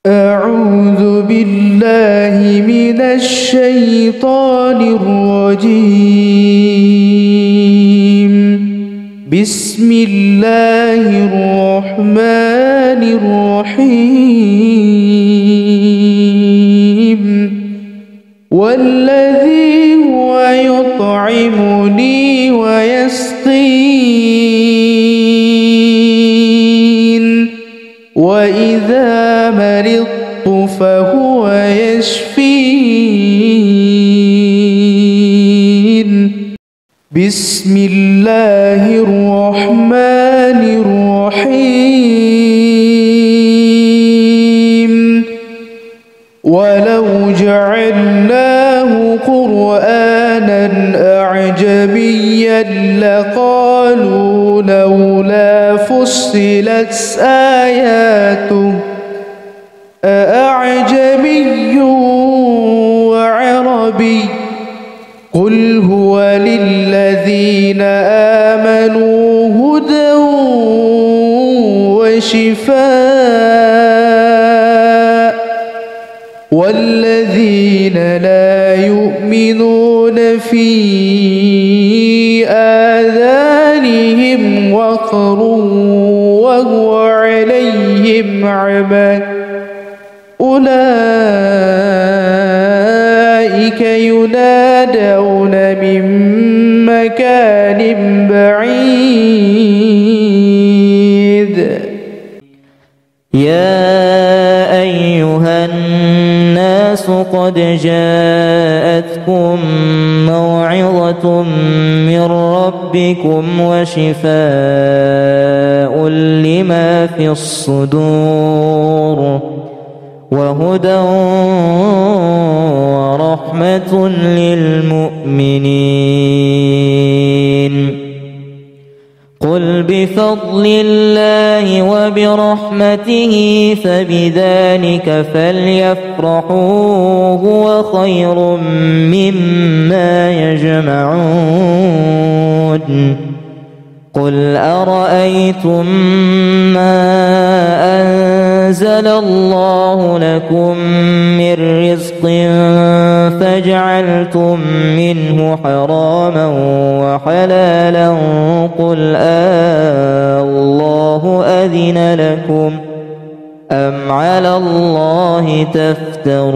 أعوذ بالله من الشيطان الرجيم بسم الله الرحمن الرحيم والذي هو يطعمني ويسقين وإذا مرضت فهو يشفين بسم الله الرحمن الرحيم ولو جعلناه قرآنا أعجميا لقالوا لولا فصلت آياته أأعجمي وعربي قل هو للذين آمنوا هدى وشفاء والذين لا يؤمنون في آذانهم وقر وهو عليهم عمى أولئك ينادون من مكان بعيد يا أيها الناس قد جاءتكم موعظة من ربكم وشفاء لما في الصدور وهدى ورحمة للمؤمنين قل بفضل الله وبرحمته فبذلك فليفرحوا هو خير مما يجمعون قل أرأيتم ما أنزل الله لكم من رزق فجعلتم منه حراما وحلالا قل الله أذن لكم أم على الله تفترون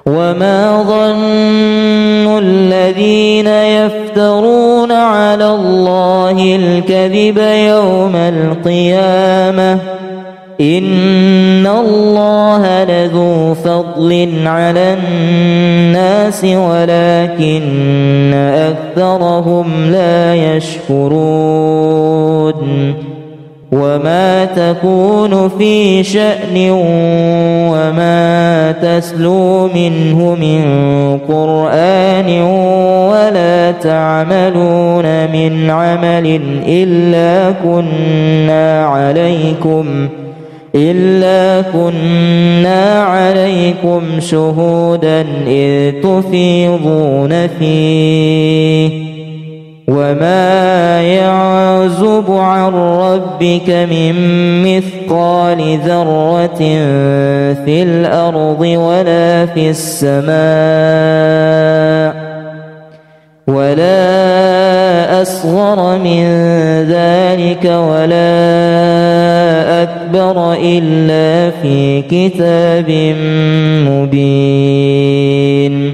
وما ظن الذين يفترون على الله الكذب يوم القيامة إن الله لذو فضل على الناس ولكن أكثرهم لا يشكرون وما تكون في شأن وما تسلو منه من قرآن ولا تعملون من عمل إلا كنا عليكم شهودا إذ تفيضون فيه وما يعزب عن ربك من مثقال ذرة في الأرض ولا في السماء ولا أصغر من ذلك ولا أكبر إلا في كتاب مبين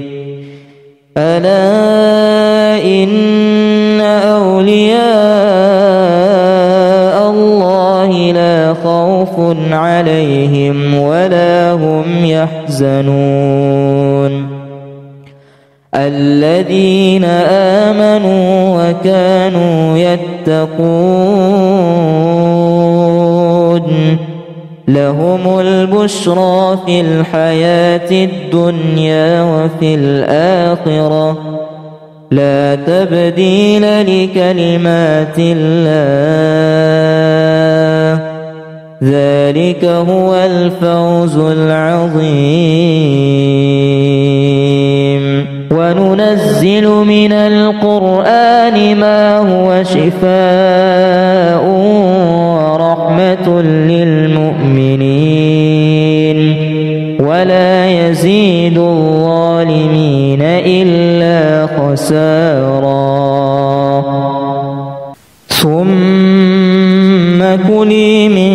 ألا إن أولياء الله لا خوف عليهم ولا هم يحزنون الذين آمنوا وكانوا يتقون لهم البشرى في الحياة الدنيا وفي الآخرة لا تبديل لكلمات الله ذلك هو الفوز العظيم وننزل من القرآن ما هو شفاء ورحمة للمؤمنين ولا يزيد الظالمين إلا خسارا ثم كلي من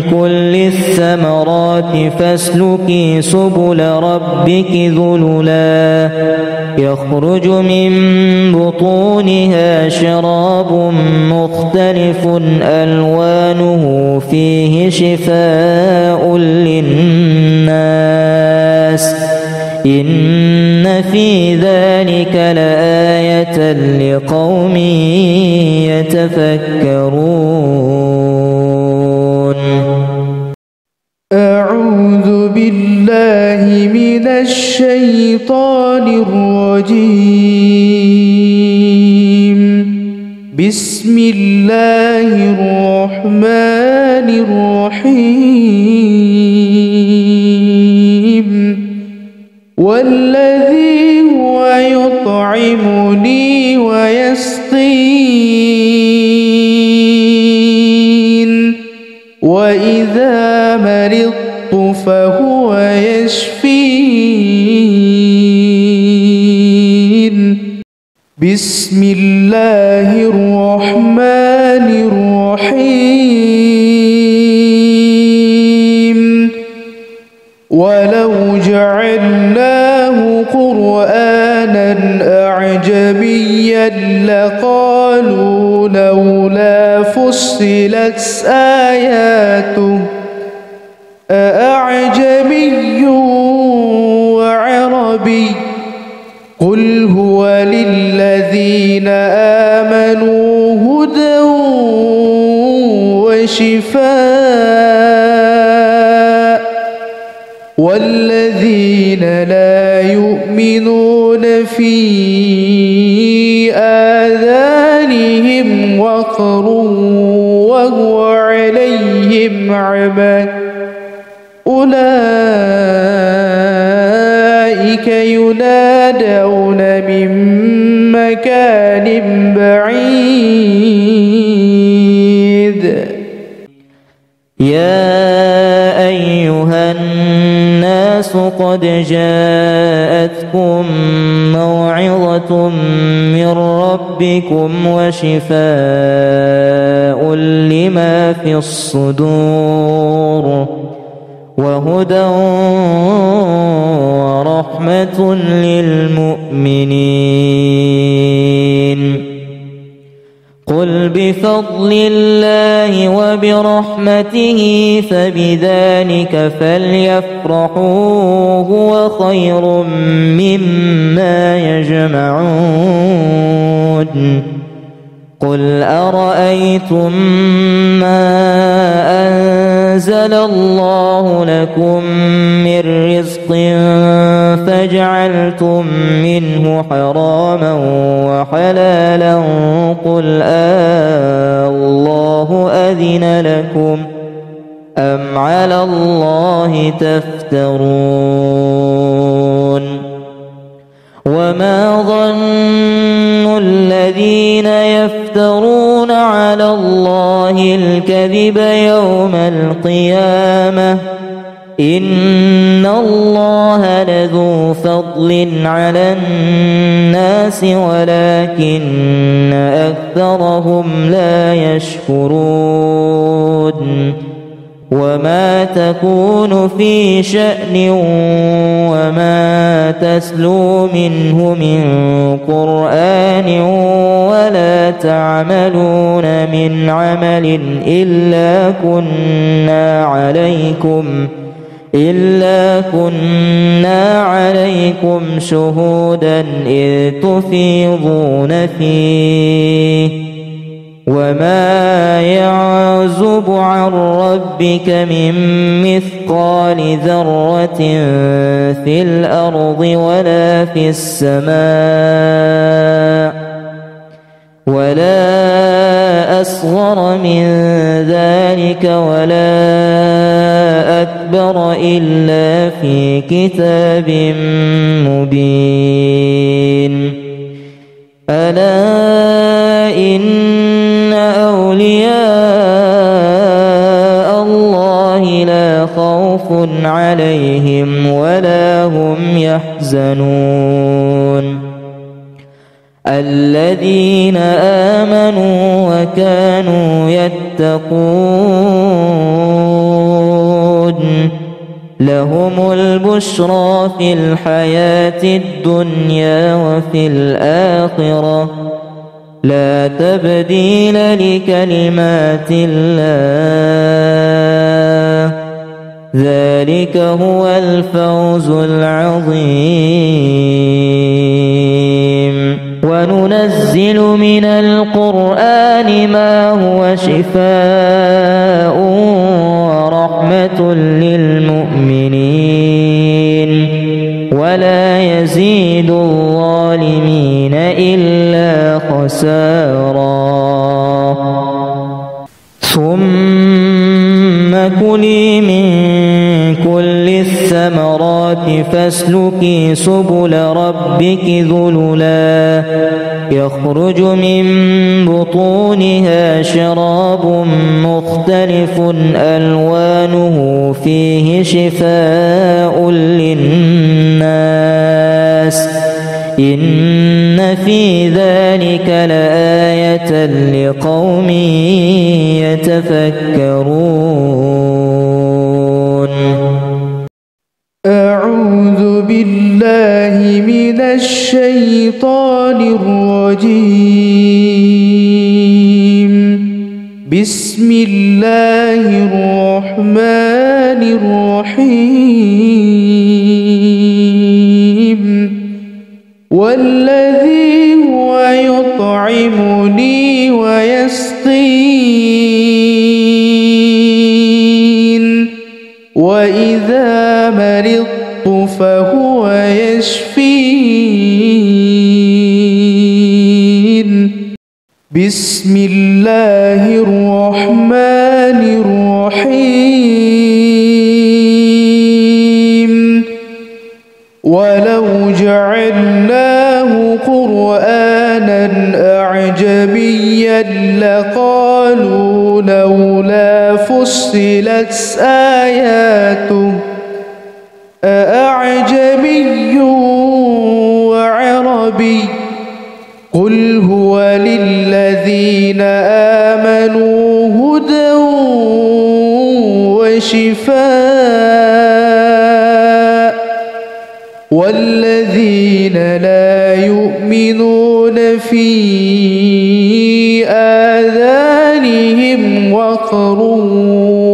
كل الثمرات فاسلكي سبل ربك ذللا يخرج من بطونها شراب مختلف ألوانه فيه شفاء للناس إن في ذلك لآية لقوم يتفكرون أعوذ بالله من الشيطان الرجيم بسم الله الرحمن الرحيم والذي هو يطعمني ويسقين وإذا مرضت فهو يشفين بسم الله الرحمن الرحيم ولو جعلناه قرآنا أعجميا لقالوا لولا فصلت آياته أأعجمي وعربي قل هو للذين آمنوا هدى وشفاء والذين لا يؤمنون في آذانهم وقر وهو عليهم عمى أولئك ينادون من مكان بعيد يا أيها الناس قد جاءتكم موعظة من ربكم وشفاء وشفاء لما في الصدور وهدى ورحمة للمؤمنين. قل بفضل الله وبرحمته فبذلك فليفرحوا هو خير مما يجمعون. قل أرأيتم ما أنزل الله لكم من رزق فجعلتم منه حراما وحلالا قل الله أذن لكم أم على الله تفترون. وما ظن الذين يفترون على الله الكذب يوم القيامة إن الله لذو فضل على الناس ولكن أكثرهم لا يشكرون. وما تكون في شأن وما تتلو منه من قرآن ولا تعملون من عمل إلا كنا عليكم شهودا إذ تفيضون فيه. وما يعزب عن ربك من مثقال ذرة في الأرض ولا في السماء ولا أصغر من ذلك ولا أكبر إلا في كتاب مبين. ألا إن أولياء الله لا خوف عليهم ولا هم يحزنون الذين آمنوا وكانوا يتقون لهم البشرى في الحياة الدنيا وفي الآخرة لا تبديل لكلمات الله ذلك هو الفوز العظيم. وننزل من القرآن ما هو شفاء ورحمة للمؤمنين ولا يزيد الظالمين إلا خسارا. ثم كلي من كل الثمرات فاسلكي سبل ربك ذللا يخرج من بطونها شراب مختلف ألوانه فيه شفاء للناس إن في ذلك لآية لقوم يتفكرون. أعوذ بالله من الشيطان الرجيم. بسم الله الرحمن الرحيم. والذي هو يطعمني ويسقين وإذا مرضت فهو يشفين. بسم الله الرحمن الرحيم. ولو جعلناه قرآنا أعجميا لقالوا لولا فصلت آياته أأعجمي وعربي قل هو للذين آمنوا وشفاء والذين لا يؤمنون في آذانهم وقر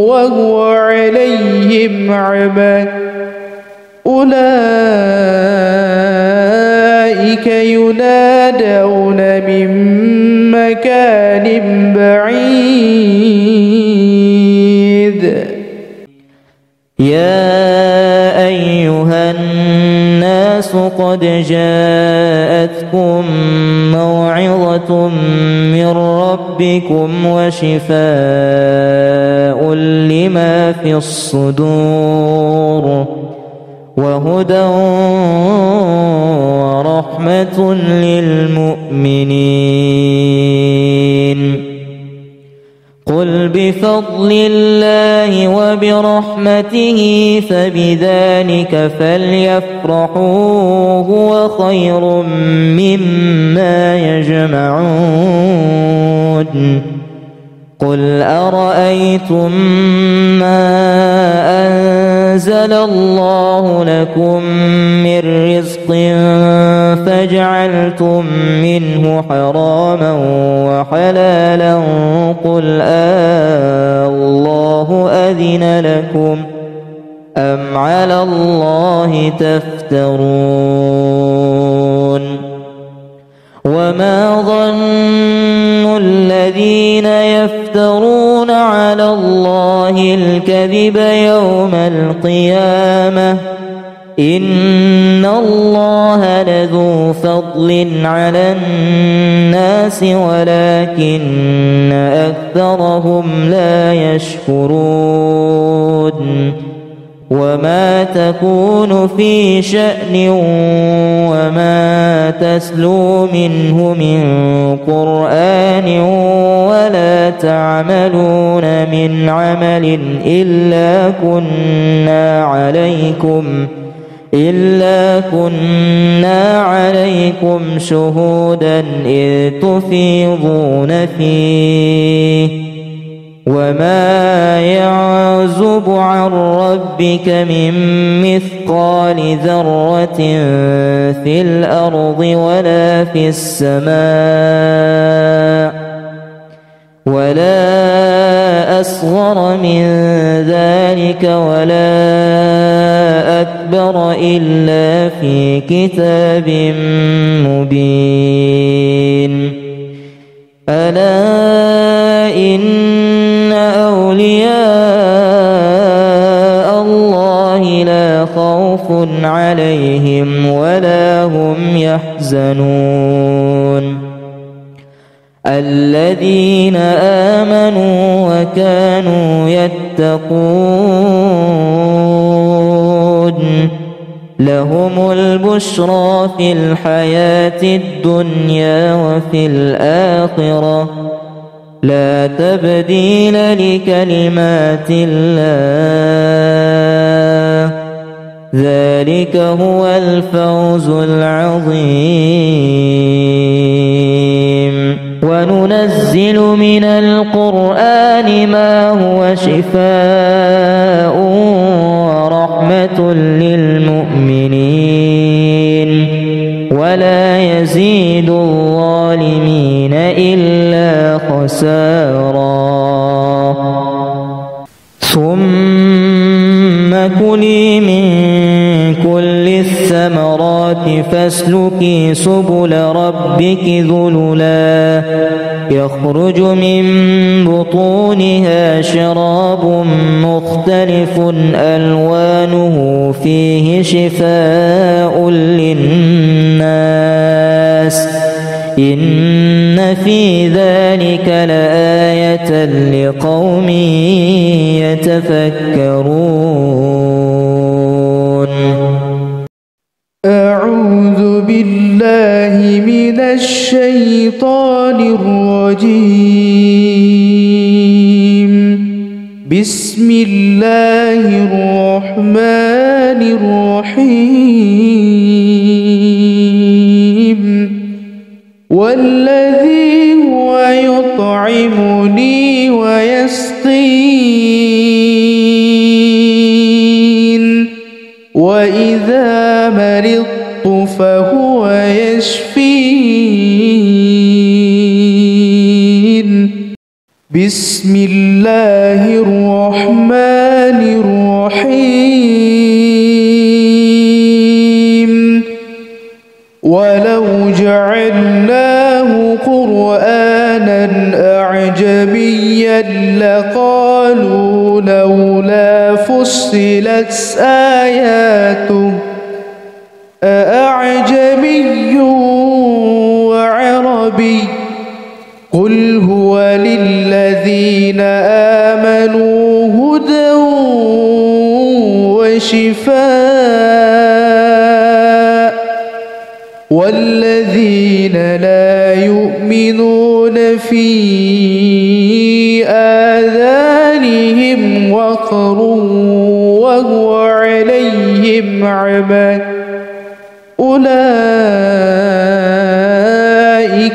وهو عليهم عمى أولئك ينادون من مكان بعيد. يا أيها الناس قد جاءتكم موعظة من ربكم وشفاء لما في الصدور وهدى ورحمة للمؤمنين. قل بفضل الله وبرحمته فبذلك فليفرحوا هو خير مما يجمعون. قل أرأيتم ما أنزل الله لكم من رزق فجعلتم منه حراما وحلالا قل الله أذن لكم أم على الله تفترون. وما ظن الذين يفترون على الله الكذب يوم القيامة إن الله لذو فضل على الناس ولكن أكثرهم لا يشكرون. وما تكون في شأن وما تسلو منه من قرآن ولا تعملون من عمل إلا كنا عليكم شهودا إذ تفيضون فيه. وما يعزب عن ربك من مثقال ذرة في الأرض ولا في السماء ولا أصغر من ذلك ولا أكبر إلا في كتاب مبين. ألا إن أولياء الله لا خوف عليهم ولا هم يحزنون. الذين آمنوا وكانوا يتقون لهم البشرى في الحياة الدنيا وفي الآخرة لا تبديل لكلمات الله ذلك هو الفوز العظيم. وننزل من القرآن ما هو شفاء ورحمة للمؤمنين ولا يزيد الظالمين إلا خسارا. ثم كلي من كل الثمرات فاسلكي سبل ربك ذللا يخرج من بطونها شراب مختلف ألوانه فيه شفاء للناس إن في ذلك لآية لقوم يتفكرون. أعوذ بالله من الشيطان الرجيم. بسم الله الرحمن الرحيم. والذي هو يطعمني ويسقين بسم الله الرحمن الرحيم ولو جعلناه قرآنا أعجميا لقالوا لولا فصلت آياته أأعجمي وعربي قل هو للذين آمنوا هدى وشفاء والذين لا يؤمنون في آذانهم وقر وهو عليهم عمى أولئك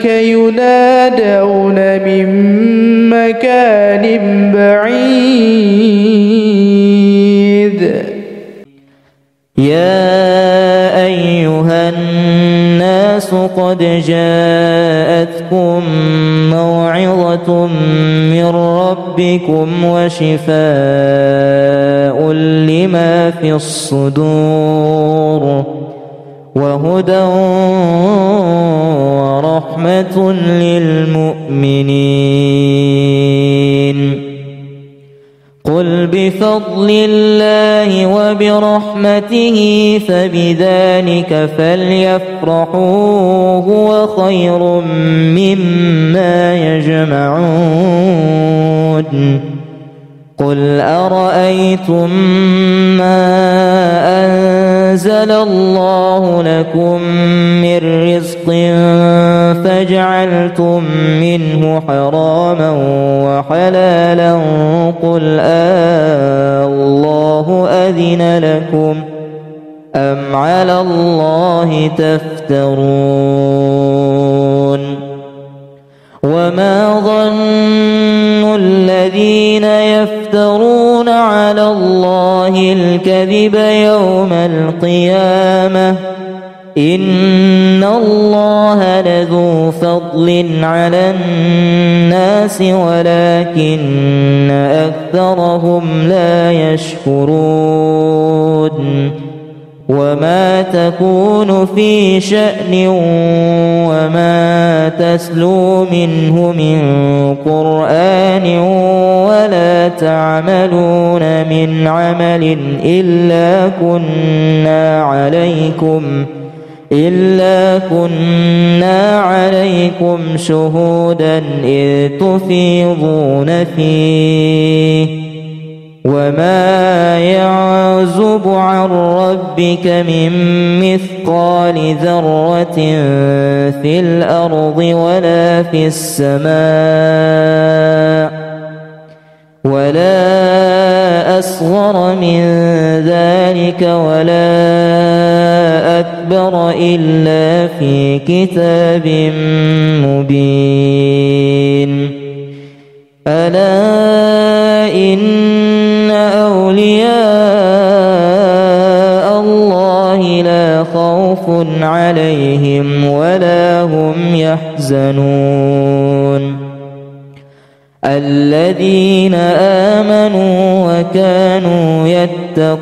ينادون من مكان بعيد. يا أيها الناس قد جاءتكم موعظة من ربكم وشفاء لما في الصدور وهدى ورحمة للمؤمنين. قل بفضل الله وبرحمته فبذلك فليفرحوا هو خير مما يجمعون. قل أرأيتم ما أنزل الله لكم من رزق فجعلتم منه حراما وحلالا قل الله أذن لكم أم على الله تفترون. وما ظن الذين يفترون على الله الكذب يوم القيامة إن الله لذو فضل على الناس ولكن أكثرهم لا يشكرون. وما تكون في شأن وما تتلو منه من قرآن ولا تعملون من عمل إلا كنا عليكم شهودا إذ تفيضون فيه. وما يعزب عن ربك من مثقال ذرة في الأرض ولا في السماء ولا أصغر من ذلك ولا أكبر إلا في كتاب مبين. ألا إن أولياء الله لا خوف عليهم ولا هم يحزنون. الذين آمنوا وكانوا يتقون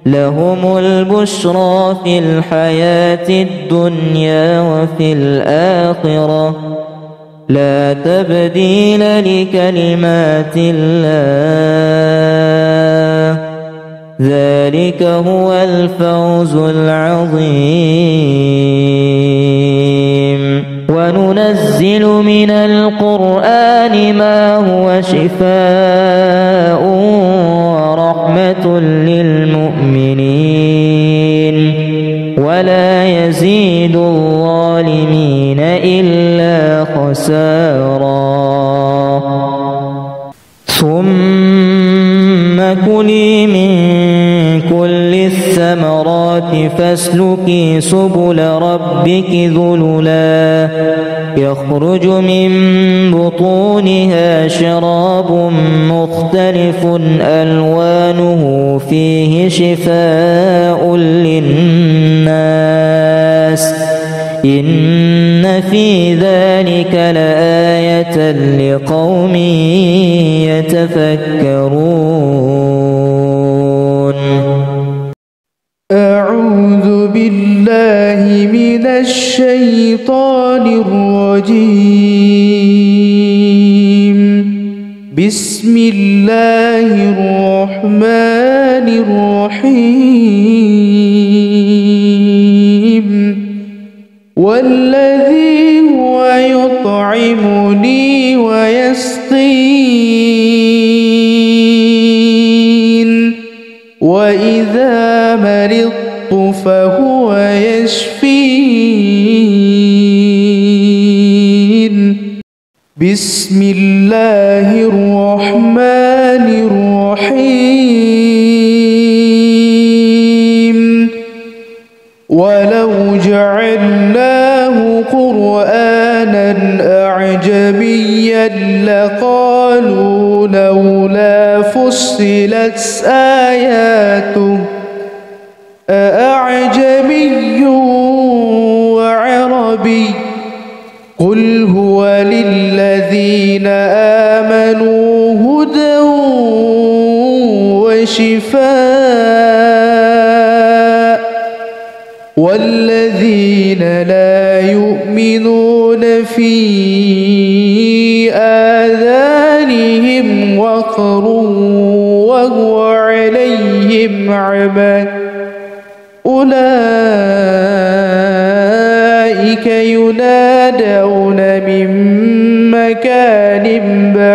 لهم البشرى في الحياة الدنيا وفي الآخرة لا تبديل لكلمات الله ذلك هو الفوز العظيم. وننزل من القرآن ما هو شفاء ورحمة للمؤمنين ولا يزيد الظالمين إلا خسارا. ثم كلي من كل الثمرات فاسلكي سبل ربك ذللا يخرج من بطونها شراب مختلف ألوانه فيه شفاء للناس إن في ذلك لآية لقوم يتفكرون. أعوذ بالله من الشيطان الرجيم. بسم الله الرحمن الرحيم. والذي هو يطعمني ويسقين وإذا مرضت فهو يشفين. بسم الله الرحمن الرحيم. ولو جعلناه قرآنا أعجميا لقالوا لولا فصلت آياته أأعجمي وعربي قل هو للذين آمنوا هدى وشفاء والذين لا يؤمنون في آذانهم وقر وهو عليهم عمى أولئك ينادون من مكان بعيد